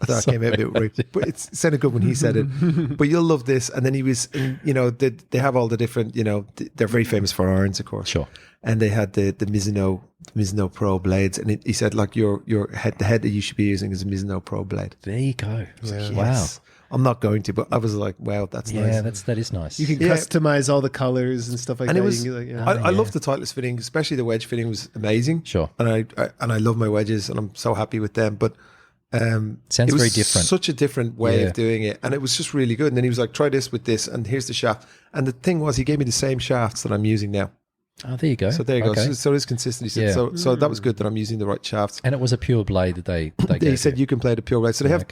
I thought it came out a bit weird, but it sounded good when he said it. But you'll love this. And then he was, they have all the different, they're very famous for irons, of course. Sure. And they had the Mizuno Pro blades, and he said like the head that you should be using is a Mizuno Pro blade. There you go. Yeah. Wow. Yes. I'm not going to, but I was like, wow, that's nice. Yeah, that is nice. You can customize all the colors and stuff like and that. It was, I love the Titleist fitting, especially the wedge fitting was amazing. Sure. And I love my wedges, and I'm so happy with them. But sounds it was very different. Such a different way of doing it, and it was just really good. And then he was like, try this with this, and here's the shaft. And the thing was, he gave me the same shafts that I'm using now. Oh, there you go. So there you okay. go. So there's consistency. Yeah. So that was good that I'm using the right shafts. And it was a pure blade that they He said you can play the pure blade. So they have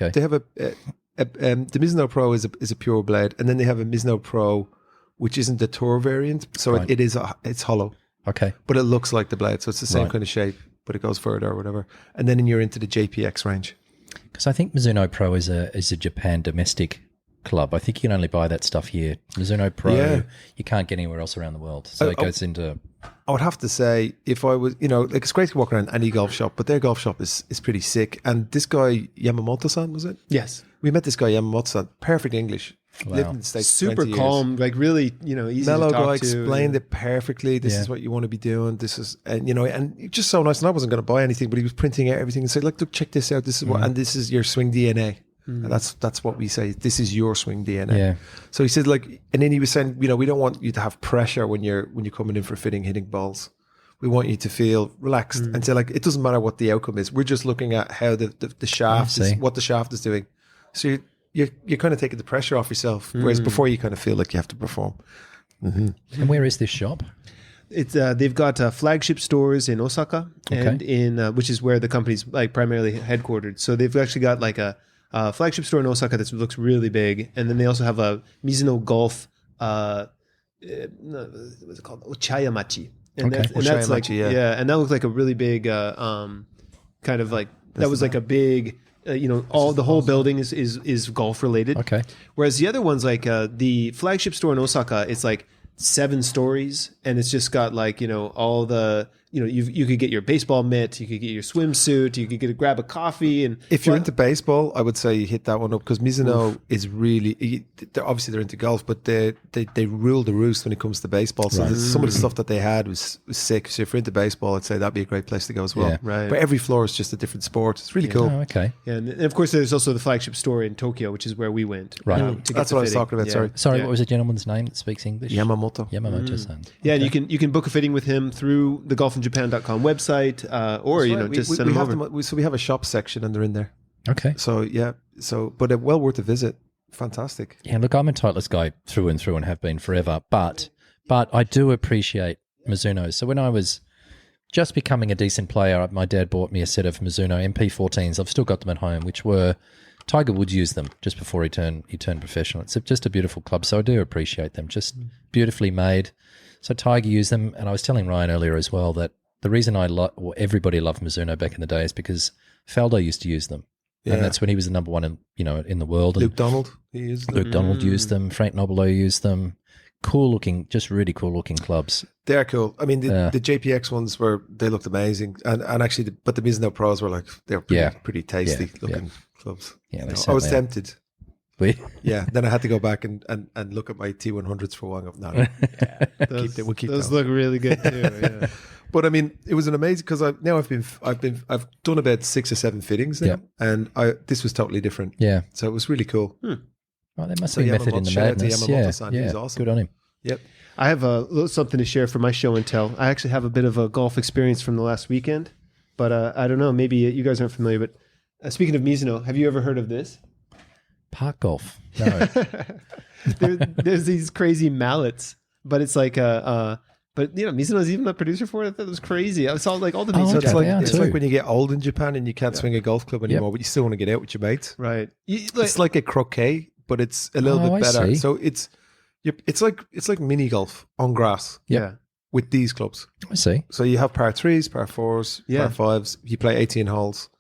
the Mizuno Pro is a pure blade, and then they have a Mizuno Pro, which isn't the Tour variant. So Right. it's hollow. Okay. But it looks like the blade, so it's the same Right. kind of shape, but it goes further or whatever. And then you're into the JPX range. Because I think Mizuno Pro is a Japan domestic club. I think you can only buy that stuff here. Mizuno Pro, you can't get anywhere else around the world. So it goes into... I would have to say, if I was, like it's great to walk around any golf shop, but their golf shop is pretty sick. And this guy, Yamamoto-san, was it? Yes. We met this guy, Yamamoto-san, perfect English. Wow. Lived in the States Super 20 calm, like really, easy mellow to talk guy, to. explained it perfectly. This is what you want to be doing. This is, and and just so nice. And I wasn't going to buy anything, but he was printing out everything and said, look, check this out. This is what, and this is your swing DNA. And that's what we say. This is your swing DNA. Yeah. So he said, and then he was saying, we don't want you to have pressure when you're coming in for fitting, hitting balls. We want you to feel relaxed and say, it doesn't matter what the outcome is. We're just looking at how the shaft is, what the shaft is doing. So you're kind of taking the pressure off yourself, whereas before you kind of feel like you have to perform. And where is this shop? It's they've got flagship stores in Osaka and in which is where the company's primarily headquartered. So they've actually got a flagship store in Osaka that looks really big, and then they also have a Mizuno Golf. What's it called? Ochayamachi. And that's and that looked like a really big kind of like that was like a big the whole building is golf related. Okay. Whereas the other ones the flagship store in Osaka, it's like 7 stories, and it's just got all the you could get your baseball mitt, you could get your swimsuit, you could grab a coffee, and if you're into baseball, I would say you hit that one up because Mizuno is really they're into golf, but they rule the roost when it comes to baseball. So some of the stuff that they had was sick. So if you're into baseball, I'd say that'd be a great place to go as well. Yeah. Right. But every floor is just a different sport. It's really cool. Oh, okay. Yeah, and of course there's also the flagship store in Tokyo, which is where we went. Right. To That's get what I was talking about. Sorry, what was the gentleman's name that speaks English? Yamamoto-san. Yeah, and you can book a fitting with him through the golfinjapan.com website, or just send them over. So we have a shop section, and they're in there. Okay. So but well worth a visit. Fantastic. Yeah, look, I'm a Titleist guy through and through and have been forever, but I do appreciate Mizuno. So when I was just becoming a decent player, my dad bought me a set of Mizuno MP14s. I've still got them at home, which were Tiger Woods used them just before he turned professional. It's just a beautiful club, so I do appreciate them. Just beautifully made. So Tiger used them, and I was telling Ryan earlier as well that the reason everybody loved Mizuno back in the day is because Faldo used to use them. Yeah. And that's when he was the number one in the world. And Luke Donald, he used them. Luke Donald used them. Frank Nobilo used them. cool looking, just really cool looking clubs. They are cool. I mean, the JPX ones they looked amazing, and actually, but the Mizuno Pros were like they're pretty tasty looking clubs. Yeah, I was tempted. We? Yeah, then I had to go back and look at my T100s for one. No, we'll keep those going. look really good too. Yeah. But I mean, it was an amazing because I've done about 6 or 7 fittings now, and this was totally different. Yeah, so it was really cool. Well, there must be method in the madness. He's awesome. Good on him. Yep. I have a little something to share for my show and tell. I actually have a bit of a golf experience from the last weekend, but I don't know. Maybe you guys aren't familiar. But speaking of Mizuno, have you ever heard of this? Park golf. No. There's these crazy mallets, but it's like but Mizuno's even a producer for it. I thought it was crazy. I saw like all the Mizuno. okay. It's like when you get old in Japan and you can't swing a golf club anymore, but you still want to get out with your mates. Right. It's like a croquet, but it's a little bit better. See. So it's like mini golf on grass. Yeah. With these clubs. I see. So you have par 3s, par 4s, par 5s. You play 18 holes,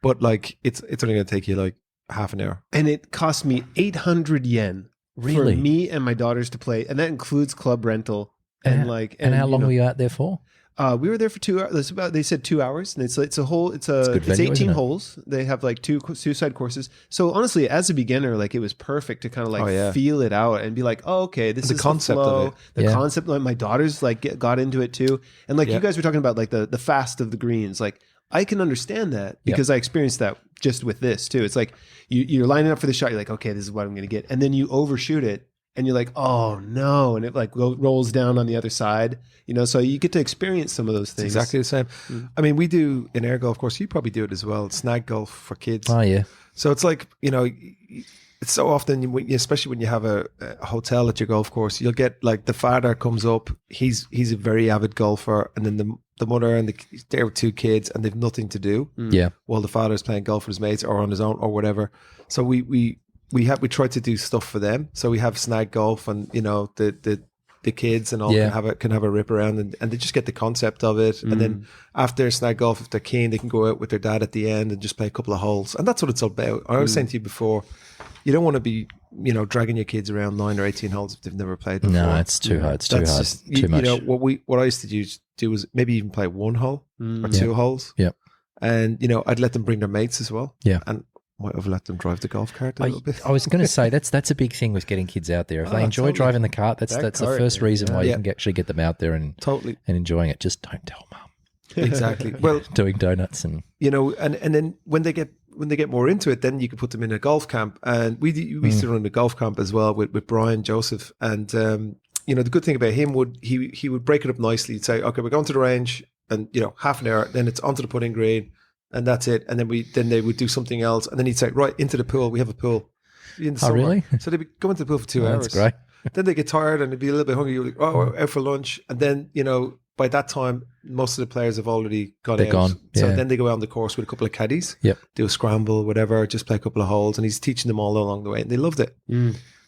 but like it's only going to take you like half an hour. And it cost me 800 yen Really? for me and my daughters to play, and that includes club rental. And how long were you out there for? We were there for 2 hours. They said 2 hours, and it's good 18 venue, isn't it? holes. They have like two side courses. So honestly, as a beginner, like it was perfect to kind of like feel it out and be like, oh, okay, this is the concept flow. of it. The concept. Like my daughters like got into it too, and like you guys were talking about like the fast of the greens. Like I can understand that because I experienced that just with this too. It's like you're lining up for the shot. You're like, okay, this is what I'm going to get, and then you overshoot it. And you're like, oh no, and it like rolls down on the other side, So you get to experience some of those things. It's exactly the same. I mean, we do in air golf. Of course, you probably do it as well. Snag golf for kids. Oh yeah. So it's like it's so often, especially when you have a hotel at your golf course, you'll get like the father comes up. He's a very avid golfer, and then the mother and there with 2 kids, and they've nothing to do. Yeah. While the father's playing golf with his mates or on his own or whatever. So we try to do stuff for them. So we have snag golf, and the kids and all can have a rip around, and they just get the concept of it. And then after snag golf, if they're keen, they can go out with their dad at the end and just play a couple of holes. And that's what it's about. I was saying to you before, you don't want to be dragging your kids around 9 or 18 holes if they've never played before. No, it's too hard. It's too hard. Just, too much. What I used to do was maybe even play 1 hole or 2 holes. Yeah. And I'd let them bring their mates as well. Yeah. And might have let them drive the golf cart a little bit. I was going to say that's a big thing with getting kids out there. If they enjoy driving the cart, that's the first reason why you can actually get them out there and enjoying it. Just don't tell mum. Exactly. Well, doing donuts and and then when they get more into it, then you can put them in a golf camp. And we used to run a golf camp as well with Brian Joseph. And the good thing about him he would break it up nicely. He'd say, okay, we're going to the range, and half an hour, then it's onto the putting green. And that's it. And then they would do something else. And then he'd say, right, into the pool. We have a pool. In the summer. Really? So they'd be going to the pool for 2 hours. That's great. Then they get tired and they'd be a little bit hungry. You're like, oh, we're out for lunch. And then, by that time, most of the players have already gone They're out. gone. So Yeah. then they go out on the course with a couple of caddies. Yep. Do a scramble, whatever, just play a couple of holes. And he's teaching them all along the way. And they loved it.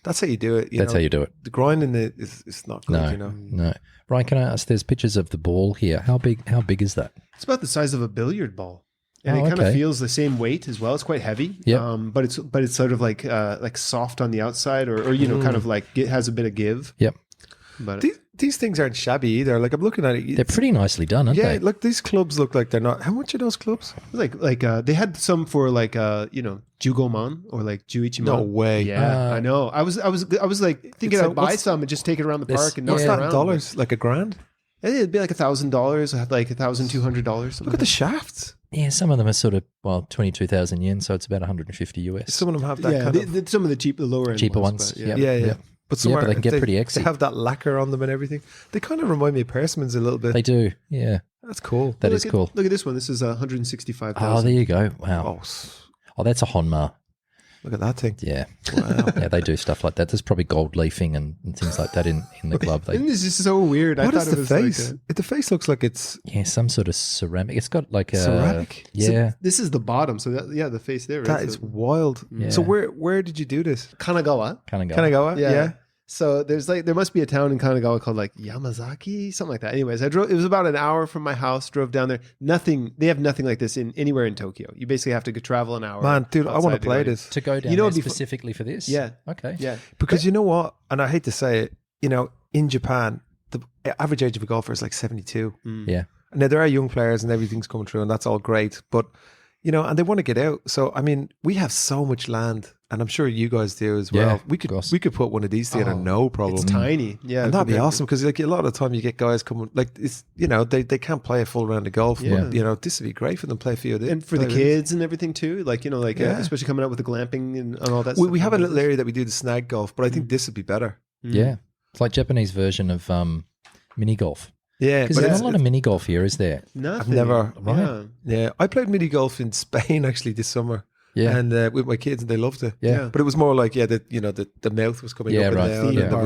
That's how you do it. That's how you do it. The grinding is not good, No. Brian, can I ask, there's pictures of the ball here. How big is that? It's about the size of a billiard ball. And it kind of feels the same weight as well. It's quite heavy. Yeah. But it's sort of like soft on the outside, or kind of like it has a bit of give. Yep. But these things aren't shabby either. Like I'm looking at it. They're pretty nicely done, aren't they? Yeah, look, these clubs look like they're not. How much are those clubs? like they had some for like Jugoman or like Juichiman. No way. Yeah, I know. I was like thinking I'd buy some and just take it around the park and knock What's it that in around. dollars? Like $1,000? It'd be like $1,000, like $1,200. Look at the shafts. Yeah, some of them are sort of 22,000 yen, so it's about 150 US. Some of them have that kind of some of the lower end cheaper ones. but yeah. But some they can get pretty exy. They have that lacquer on them and everything. They kind of remind me of Persimmons a little bit. They do. Yeah, that's cool. That is cool. Look at this one. This is 165,000. Oh, there you go. Wow. Oh, that's a Honma. Look at that thing. Yeah. Wow. Yeah, they do stuff like that. There's probably gold leafing and things like that in the club. This is so weird. What I is thought the it was face? like The face looks like it's some sort of ceramic. It's got like a ceramic. Yeah. So this is the bottom. So the face there. Right? That is wild. Yeah. So where did you do this? Kanagawa. Kanagawa. Yeah. So there must be a town in Kanagawa called like Yamazaki, something like that. Anyways, it was about an hour from my house, drove down there. They have nothing like this anywhere in Tokyo. You basically have to travel an hour. Man, dude, I want to play this. To go down there specifically for this? Yeah. Okay. Yeah. Because you know what? And I hate to say it, in Japan, the average age of a golfer is like 72. Yeah. And now there are young players and everything's coming through and that's all great. But, you know, and they want to get out. So, I mean, we have so much land and I'm sure you guys do as well. Yeah, we could put one of these together, no problem. It's tiny. Yeah. And that'd be awesome because like a lot of the time you get guys coming, like it's, you know, they can't play a full round of golf. Yeah. But, you know, this would be great for them to play a few of this. And for the kids and everything too, like, you know, like especially coming out with the glamping and all that stuff. We have a little area that we do the snag golf, but I think this would be better. Yeah. It's like Japanese version of mini golf. Yeah. Because But there's not a lot of mini golf here, is there? Nothing. I've never, Right. yeah. I played mini golf in Spain actually this summer. Yeah. And with my kids and they loved it. Yeah. But it was more like, the mouth was coming up and right. down. Theme And it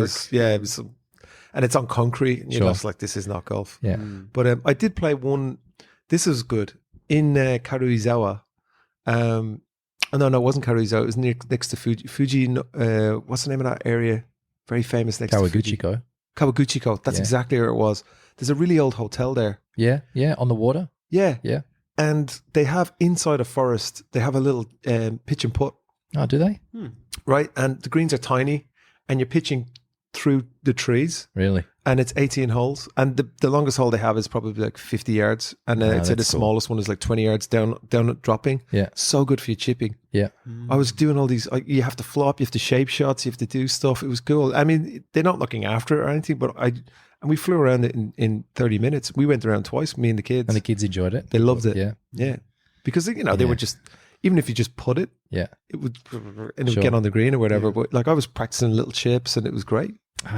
was and it's on concrete. And you're Sure. just like, this is not golf. Yeah. But I did play one, this is good, in Karuizawa. No, it wasn't Karuizawa. It was next to Fuji. What's the name of that area? Very famous next to Fuji. Kawaguchiko. Kawaguchiko. That's exactly where it was. There's a really old hotel there. Yeah. Yeah. On the water. Yeah. Yeah. And they have inside a forest, they have a little pitch and putt, Oh, do they? right? And the greens are tiny and you're pitching through the trees Really? and it's 18 holes. And the longest hole they have is probably like 50 yards. And I'd say the that's cool. smallest one is like 20 yards down dropping. Yeah. So good for your chipping. Yeah. I was doing all these, you have to flop, you have to shape shots, you have to do stuff. It was cool. I mean, they're not looking after it or anything, but and we flew around it in 30 minutes. We went around twice, me and the kids. And the kids enjoyed it. They loved it. Yeah. Yeah. Because, you know, they were just, even if you just put it, Yeah. it would, and it would Sure. get on the green or whatever. But like I was practicing little chips and it was great.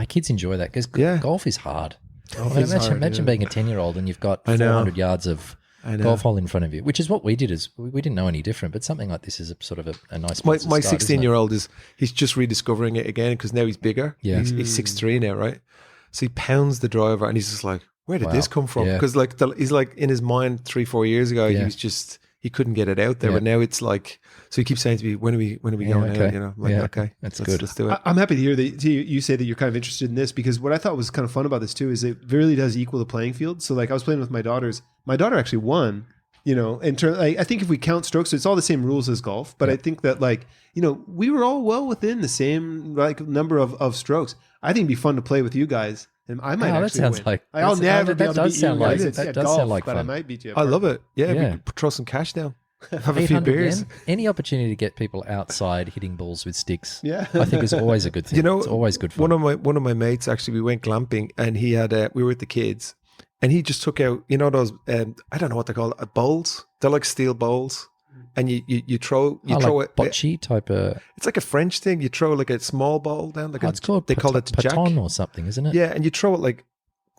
Kids enjoy that because Yeah. golf is hard. is hard, Imagine being a 10-year-old and you've got I know. 400 yards of I know. golf hole in front of you, which is what we did. Is we didn't know any different, but something like this is a sort of a nice. My place to start, isn't it? 16-year-old he's just rediscovering it again because now he's bigger. Yeah. He's 6'3" now, right? So he pounds the driver and he's just like, where did this come from? Yeah. Because like he's like in his mind 3-4 years ago, he was just, he couldn't get it out there. Yeah. But now it's like, so he keeps saying to me, when are we going okay. out? You know, I'm like, Yeah. okay, That's let's, good. Let's do it. I'm happy to hear that you say that you're kind of interested in this because what I thought was kind of fun about this too is it really does equal the playing field. So like I was playing with my daughters. My daughter actually won. You know, in turn, I think if we count strokes, so it's all the same rules as golf. But I think that like, you know, we were all well within the same like number of strokes. I think it'd be fun to play with you guys. And I might actually that sounds win. like I'll never be that able to does beat sound you like guys. that It's does golf, sound like but I fun. might beat you. I love it. Yeah, Yeah. we could throw some cash down. Have a few 800 beers. yen, any opportunity to get people outside hitting balls with sticks, Yeah. I think is always a good thing. You know, it's always good fun. One of my mates actually, we went glamping and he had we were with the kids and he just took out, you know, those I don't know what they're called, bowls. They're like steel bowls, and you throw like it. bocce type of. It's like a French thing. You throw like a small bowl down, like It's called they call it the jack. baton or something, isn't it? Yeah, and you throw it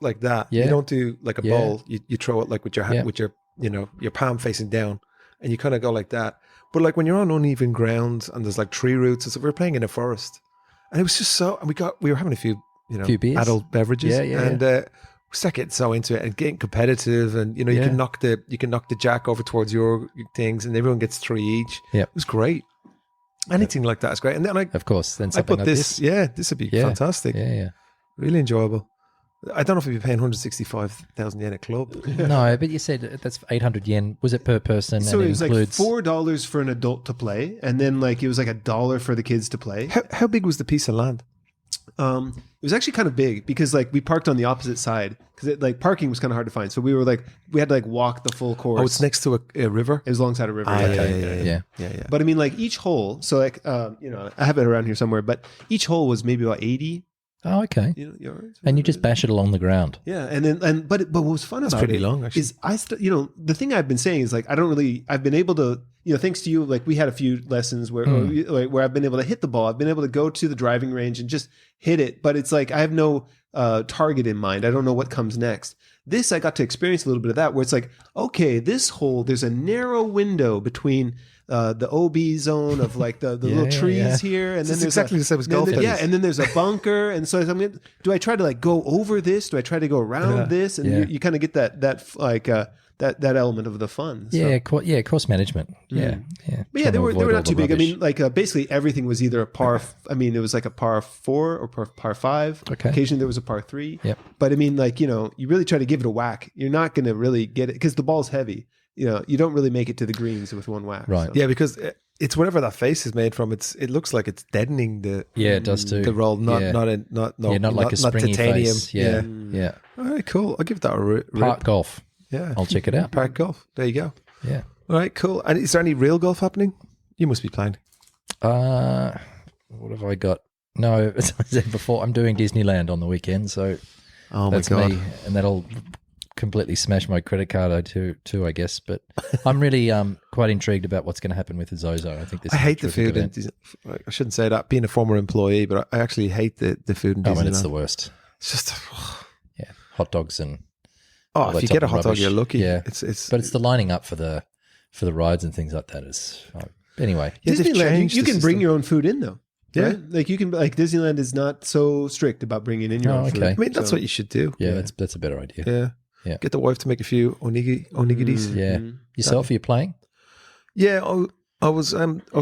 like that. Yeah. You don't do like a Yeah. bowl. You throw it like with your hand, Yeah. with your your palm facing down, and you kind of go like that. But like when you're on uneven ground and there's like tree roots and stuff, we were playing in a forest, and it was just so. And we were having a few Few beers? adult beverages, Yeah, and we start getting so into it and getting competitive, and you can knock the jack over towards your things, and everyone gets 3 each. Yeah. It was great. Anything like that is great. And then Of course. Then I something put like this. Yeah, this would be fantastic. Yeah. Really enjoyable. I don't know if you'd be paying 165,000 yen a club. No, but you said that's 800 yen. Was it per person? So and it was includes... like $4 for an adult to play, and then like it was like $1 for the kids to play. How big was the piece of land? It was actually kind of big because like we parked on the opposite side because like parking was kind of hard to find. So we had to like walk the full course. Oh, it's next to a river? It was alongside a river. Yeah. But I mean, like each hole. So like, I have it around here somewhere. But each hole was maybe about 80. Oh, okay. Yards. And you just bash it along the ground. Yeah, but what was fun about pretty it long, actually. is the thing I've been saying is like I've been able to thanks to you, like we had a few lessons where I've been able to hit the ball. I've been able to go to the driving range and just hit it, but it's like I have no target in mind. I don't know what comes next. This I got to experience a little bit of that, where it's like, okay, this hole, there's a narrow window between the OB zone of like the little trees here, and then there's exactly the same as golf. and then there's a bunker, and so I mean, do I try to like go over this? Do I try to go around this? And you kind of get that element of the fun. So. Course management. Yeah. But yeah, they were not too big. I mean, like basically everything was either a par. I mean, it was like a par 4 or par 5. Okay. Occasionally there was a par 3. Yep. But I mean, like you really try to give it a whack. You're not going to really get it because the ball's heavy. you don't really make it to the greens with one whack. Right. So. Yeah, because it's whatever that face is made from. It looks like it's deadening the it does too. the roll, not like a springy titanium. face. Yeah. All right, cool. I'll give that a rip. Park golf. Yeah, I'll check it out. Park golf. There you go. Yeah. All right, cool. And is there any real golf happening? You must be playing. What have I got? No, as I said before, I'm doing Disneyland on the weekend, so that's my God. me, and that'll completely smash my credit card too, I guess. But I'm really quite intrigued about what's going to happen with the ZOZO. I think this. I is hate a the terrific food. event. I shouldn't say that. Being a former employee, but I actually hate the food in Disneyland. I mean, it's the worst. It's just Yeah, hot dogs and if you get a hot dog, rubbish. you're lucky. Yeah, it's but it's the lining up for the rides and things like that is. Anyway, Yeah, they've Disneyland, changed you the can bring system. your own food in though. Yeah. Right? Like you can, like Disneyland is not so strict about bringing in your own food. okay. I mean, that's what you should do. yeah, that's a better idea. Yeah. Yeah. Get the wife to make a few onigiris. Yeah. Yourself, are you playing? Yeah, I was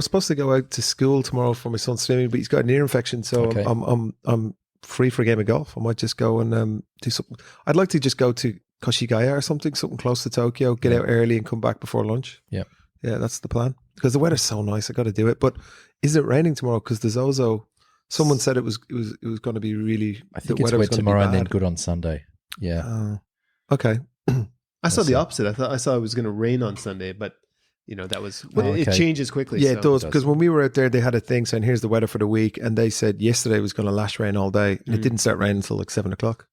supposed to go out to school tomorrow for my son's swimming, but he's got an ear infection, so Okay. I'm free for a game of golf. I might just go and do something. I'd like to just go to Koshigaya or something close to Tokyo, get out early and come back before lunch. Yeah. Yeah, that's the plan. Because the weather's so nice, I got to do it. But is it raining tomorrow? Because the ZOZO, someone said it was going to be really. I think the it's weather was wet gonna be tomorrow and then bad. good on Sunday. Yeah. Okay. I saw the opposite. I saw it was going to rain on Sunday, but that was it okay. changes quickly. Yeah, so. it does. Because when we were out there, they had a thing saying, "Here's the weather for the week," and they said yesterday was going to lash rain all day, and it didn't start raining until like 7 o'clock.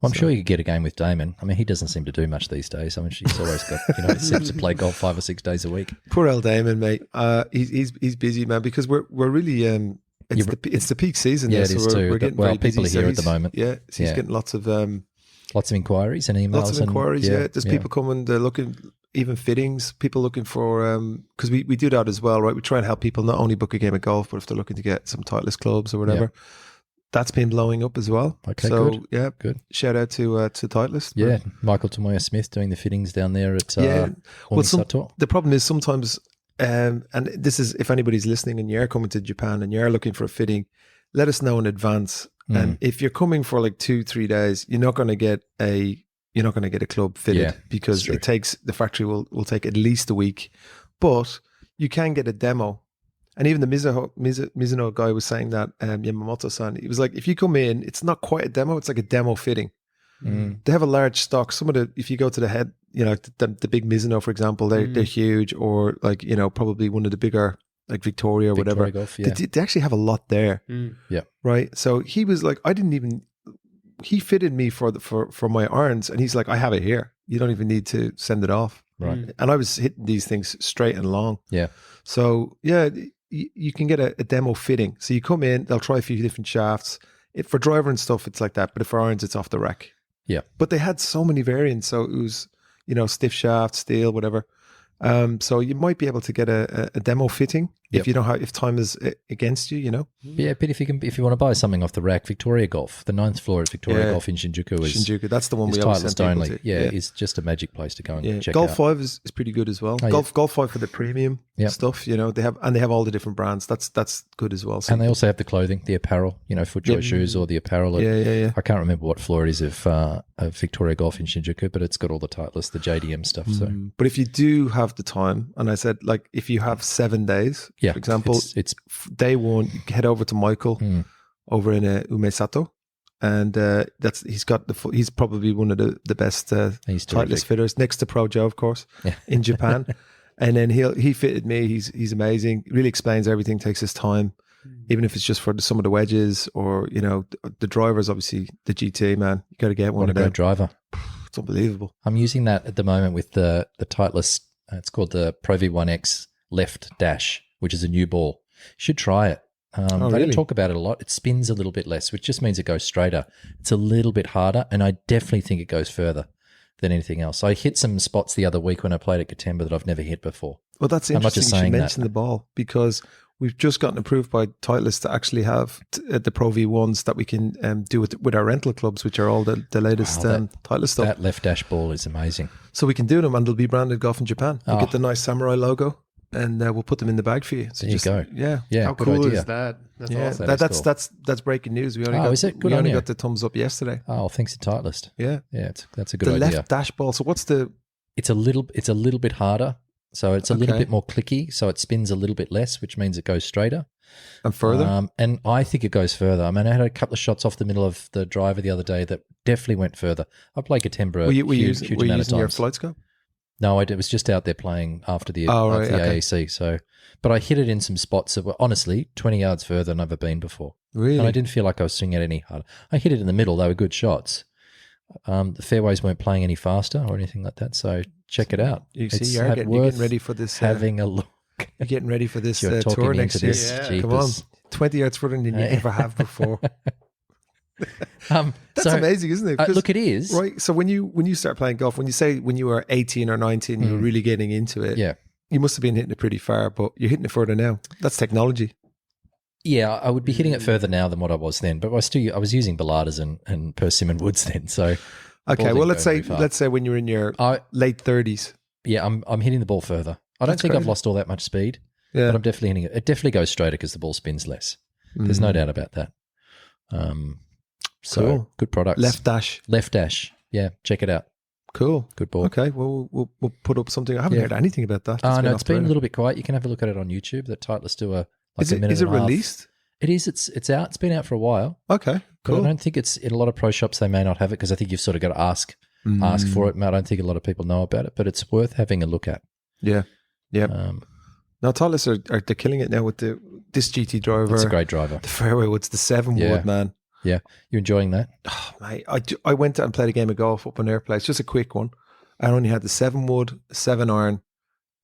Well, I'm sure you could get a game with Damon. I mean, he doesn't seem to do much these days. I mean, she's always got, he seems to play golf 5 or 6 days a week. Poor old Damon, mate. He's busy, man, because we're really it's the peak season. Yeah, now, it is so too. we're getting Well, very busy. people are So here at the he's- moment. Yeah, so he's Yeah. getting lots of inquiries and emails. lots of inquiries. And, There's people coming. They're looking even fittings. People looking for because we do that as well, right? We try and help people not only book a game of golf, but if they're looking to get some Titleist clubs or whatever. That's been blowing up as well. Okay, so good. yeah, Good. Shout out to Titleist. Yeah, Michael Tomoya Smith doing the fittings down there at Yeah. Well, Omisato. the problem is sometimes, and this is if anybody's listening and you're coming to Japan and you're looking for a fitting, let us know in advance. And if you're coming for like 2-3 days, you're not going to get a club fitted because true. it takes the factory will take at least a week, but you can get a demo. And even the Mizuno guy was saying that, Yamamoto-san, he was like, if you come in, it's not quite a demo, it's like a demo fitting. They have a large stock. If you go to the head, the big Mizuno, for example, they're huge, or like, probably one of the bigger, like Victoria or whatever. Golf, yeah. They actually have a lot there. Yeah. Right. So he was like, he fitted me for my irons, and he's like, I have it here. You don't even need to send it off. Right. And I was hitting these things straight and long. Yeah. So yeah, you can get a demo fitting. So you come in, they'll try a few different shafts. For driver and stuff, it's like that. But for irons, it's off the rack. Yeah. But they had so many variants. So it was, stiff shaft, steel, whatever. So you might be able to get a demo fitting if you don't have, if time is against you, Yeah, but if you want to buy something off the rack, Victoria Golf, the 9th floor at Victoria Golf in Shinjuku is Shinjuku. That's the one is we always send Titleist people only. to. Yeah, it's just a magic place to go and check Golf out. 5 is pretty good as well. Oh, Golf 5 for the premium stuff, they have all the different brands. That's good as well. So And they also have the clothing, the apparel, FootJoy shoes or the apparel. I can't remember what floor it is of Victoria Golf in Shinjuku, but it's got all the Titleist, the JDM stuff. So, But if you do have the time, and I said, like, if you have 7 days, for example, it's day one, you head over to Michael over in Umesato, and he's probably one of the best He's terrific. Titleist fitters, next to Pro Joe, of course, in Japan. And then he fitted me. He's amazing. Really explains everything. Takes his time, even if it's just for some of the wedges or the drivers. Obviously, the GT, man, you got to get one what a of them. great driver. It's unbelievable. I'm using that at the moment with the Titleist. It's called the PROV 1X Left Dash, which is a new ball. Should try it. They really? don't talk about it a lot. It spins a little bit less, which just means it goes straighter. It's a little bit harder, and I definitely think it goes further than anything else. I hit some spots the other week when I played at Gotemba that I've never hit before. Well, that's I'm not interesting. just You should saying mention that. the ball, because we've just gotten approved by Titleist to actually have the Pro V1s that we can do with our rental clubs, which are all the latest Titleist stuff. That left dash ball is amazing. So we can do them, and they'll be branded Golf in Japan. We'll get the nice samurai logo, and we'll put them in the bag for you. So There you go. Yeah. Yeah, How good cool idea. is that? That's Yeah, awesome. that's breaking news. We only is it? Good we on only you. got the thumbs up yesterday. Oh, thanks to Titleist. Yeah, Yeah, that's a good the idea. left dash ball. So what's the it's a little bit harder. So it's a little bit more clicky. So it spins a little bit less, which means it goes straighter. And further? And I think it goes further. I mean, I had a couple of shots off the middle of the driver the other day that definitely went further. I played Katembra Were you huge using amount of times. your flight scope? No, I was just out there playing after the right, AAC. So, but I hit it in some spots that were honestly 20 yards further than I've ever been before. Really? And I didn't feel like I was swinging it any harder. I hit it in the middle. They were good shots. The fairways weren't playing any faster or anything like that. So check it out. You see, you're getting ready for this. Having a look. You're getting ready for this You're talking tour into next year. this. Yeah. Come on, 20 yards further than you ever have before. That's amazing, isn't it? Look, it is. Right. So when you start playing golf, when you were 18 or 19, you were really getting into it. Yeah. You must have been hitting it pretty far, but you're hitting it further now. That's technology. Yeah, I would be hitting it further now than what I was then, but I was using Balladas and Persimmon Woods then. So okay, well let's say when you're in your late 30s. Yeah, I'm hitting the ball further. I don't think I've lost all that much speed. Yeah. But I'm definitely hitting it. It definitely goes straighter because the ball spins less. There's no doubt about that. So cool. Good products. Left dash. Yeah, check it out. Cool. Good ball. Okay, well, we'll put up something. I haven't heard anything about that. No, it's been a little bit quiet. You can have a look at it on YouTube. The Titleist do a minute Is it and a half. released? It is. It's out. It's been out for a while. Okay, cool. But I don't think it's in a lot of pro shops. They may not have it because I think you've sort of got to ask for it. And I don't think a lot of people know about it, but it's worth having a look at. Yeah. Now Titleist they're killing it now with this GT driver. It's a great driver. The fairway wood's the 7-wood, man. Yeah, you enjoying that? Oh, mate, I went out and played a game of golf up on their place, just a quick one. I only had the 7-wood, 7-iron,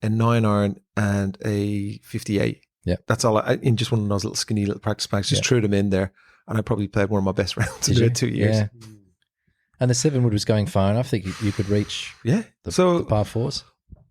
a 9-iron, and a 58. Yeah, that's all. In just one of those little skinny little practice packs, just threw them in there, and I probably played one of my best rounds in about 2 years. Yeah. And the 7-wood was going far enough that you could reach. The par fours.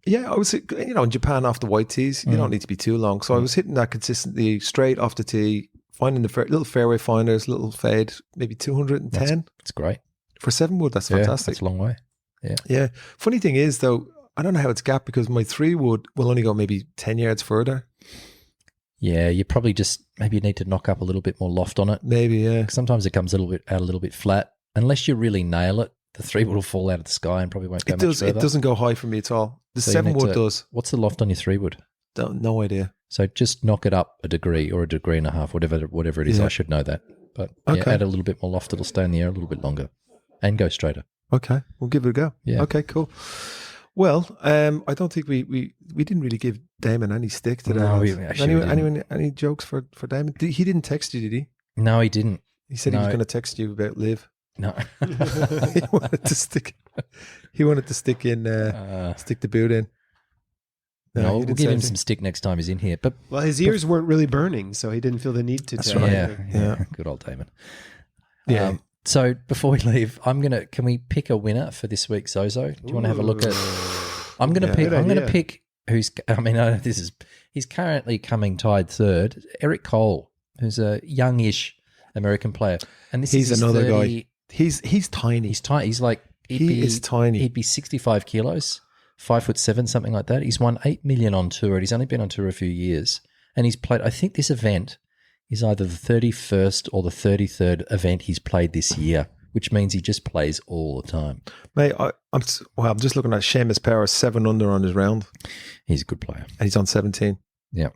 Yeah, I was, in Japan off the white tees, you don't need to be too long. So I was hitting that consistently straight off the tee, finding the little fairway finders, little fade, maybe 210. That's great. For 7-wood, that's fantastic. That's a long way. Yeah. Yeah. Funny thing is, though, I don't know how it's gapped because my 3-wood will only go maybe 10 yards further. Yeah, you probably just maybe need to knock up a little bit more loft on it. Maybe, yeah. Sometimes it comes a little bit flat. Unless you really nail it, the 3-wood will fall out of the sky and probably won't go much further. It doesn't go high for me at all. The 7-wood does. What's the loft on your 3-wood? No idea. So just knock it up a degree or a degree and a half, whatever it is. I should know that. But add a little bit more loft. It'll stay in the air a little bit longer and go straighter. Okay, we'll give it a go. Yeah. Okay, cool. Well, I don't think we didn't really give Damon any stick today. No, any jokes for Damon? He didn't text you, did he? No, he didn't. He said he was going to text you about Liv. No, he wanted to stick. He wanted to stick the boot in. No, we'll give him some stick next time he's in here. But his ears weren't really burning, so he didn't feel the need to. That's right. Yeah. Good old Damon. Yeah. So before we leave, can we pick a winner for this week's ZOZO? Do you want to have a look at? I'm going to pick who's. I mean, he's currently coming tied third. Eric Cole, who's a youngish American player, and he's another guy. He's tiny. He's tiny. He's like is tiny. He'd be 65 kilos, 5'7", something like that. He's won $8 million on tour. He's only been on tour a few years, and he's played. I think this event is either the 31st or the 33rd event he's played this year, which means he just plays all the time. Mate, I'm just looking at Seamus Power, 7 under on his round. He's a good player, and he's on 17. Yeah.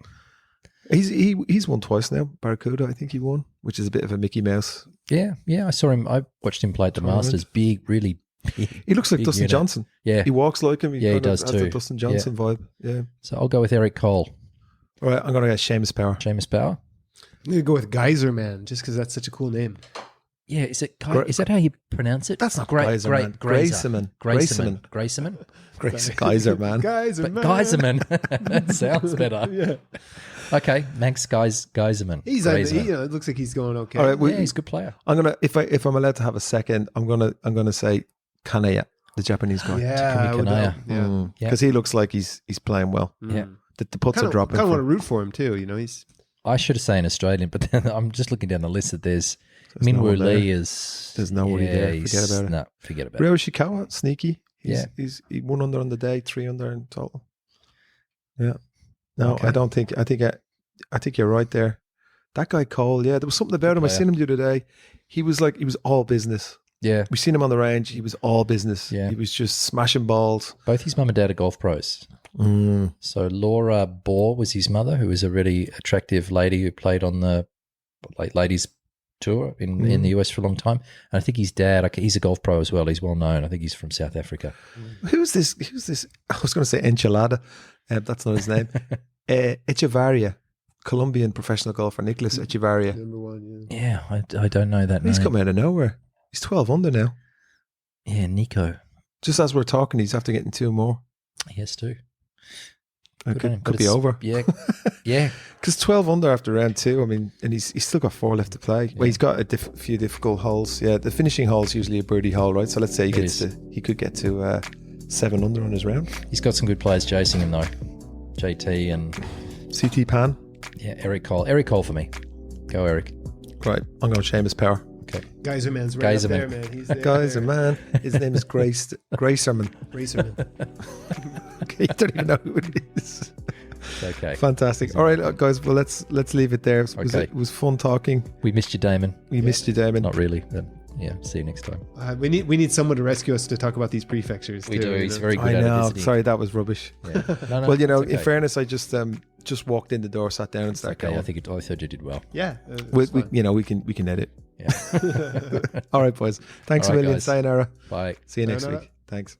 He's won twice now. Barracuda, I think he won, which is a bit of a Mickey Mouse. Yeah. I saw him. I watched him play at the Masters. Big, really big. He looks like Dustin unit. Johnson. Yeah, he walks like him. He does has too. The Dustin Johnson vibe. Yeah. So I'll go with Eric Cole. All right, I'm going to get Seamus Power. Seamus Power. I'm going to go with Geyser Man, just because that's such a cool name. Yeah, is that how you pronounce it? That's not Geyser Man. Grayserman. Geyser Man. Geyserman. That sounds better. Yeah. Okay, Max Geyserman. It looks like he's going okay. All right, he's a good player. I'm gonna if I'm allowed to have a second, I'm gonna say Kanaya, the Japanese guy. Yeah, Kanaya. Because he looks like he's playing well. Yeah, the putts are dropping. I kind of want to root for him too. He's. I should have said an Australian, but then I'm just looking down the list that there's Minwoo Lee is. There's nobody there. Forget about it. No, forget about it. Ryo Ishikawa, sneaky. He 1 under on the day, 3 under in total. Yeah. No, okay. I think you're right there. That guy Cole, there was something about him. I seen him the other day. He was all business. Yeah. We seen him on the range. He was all business. Yeah. He was just smashing balls. Both his mum and dad are golf pros. So Laura Bohr was his mother, who was a really attractive lady who played on the ladies tour in the US for a long time. And I think his dad, he's a golf pro as well. He's well known. I think he's from South Africa. Who's this? I was going to say Enchilada. That's not his name. Echevarria, Colombian professional golfer, Nicholas Echevarria. Number one, Yeah, I don't know that name. He's come out of nowhere. He's 12 under now. Yeah, Nico. Just as we're talking, he's after getting 2 more. He has to. It could be over. Yeah, yeah. Because 12 under after round 2, I mean, and he's still got 4 left to play. Yeah. Well, he's got a few difficult holes. Yeah, the finishing hole is usually a birdie hole, right? So let's say he could get to 7 under on his round. He's got some good players chasing him though. JT and CT Pan. Yeah, Eric Cole. Eric Cole for me. Go Eric. Right, I'm going Seamus Power. Okay. Geyserman's right up there, man. He's there. Geyserman. His name is Gracerman. Okay, you don't even know who it is. Okay. Fantastic. All right, guys. Well, let's leave it there. It was fun talking. We missed you, Damon. We missed you, Damon. Not really. But yeah. See you next time. We need someone to rescue us to talk about these prefectures. We too, do. you He's know? very good I at know. it. Sorry, that was rubbish. Yeah. No, Well, okay. in fairness, I just walked in the door, sat down, and started going. I thought you did well. Yeah. We can edit. Yeah. All right, boys. Thanks a million. Guys. Sayonara. Bye. See you next Sayonara. week. Thanks.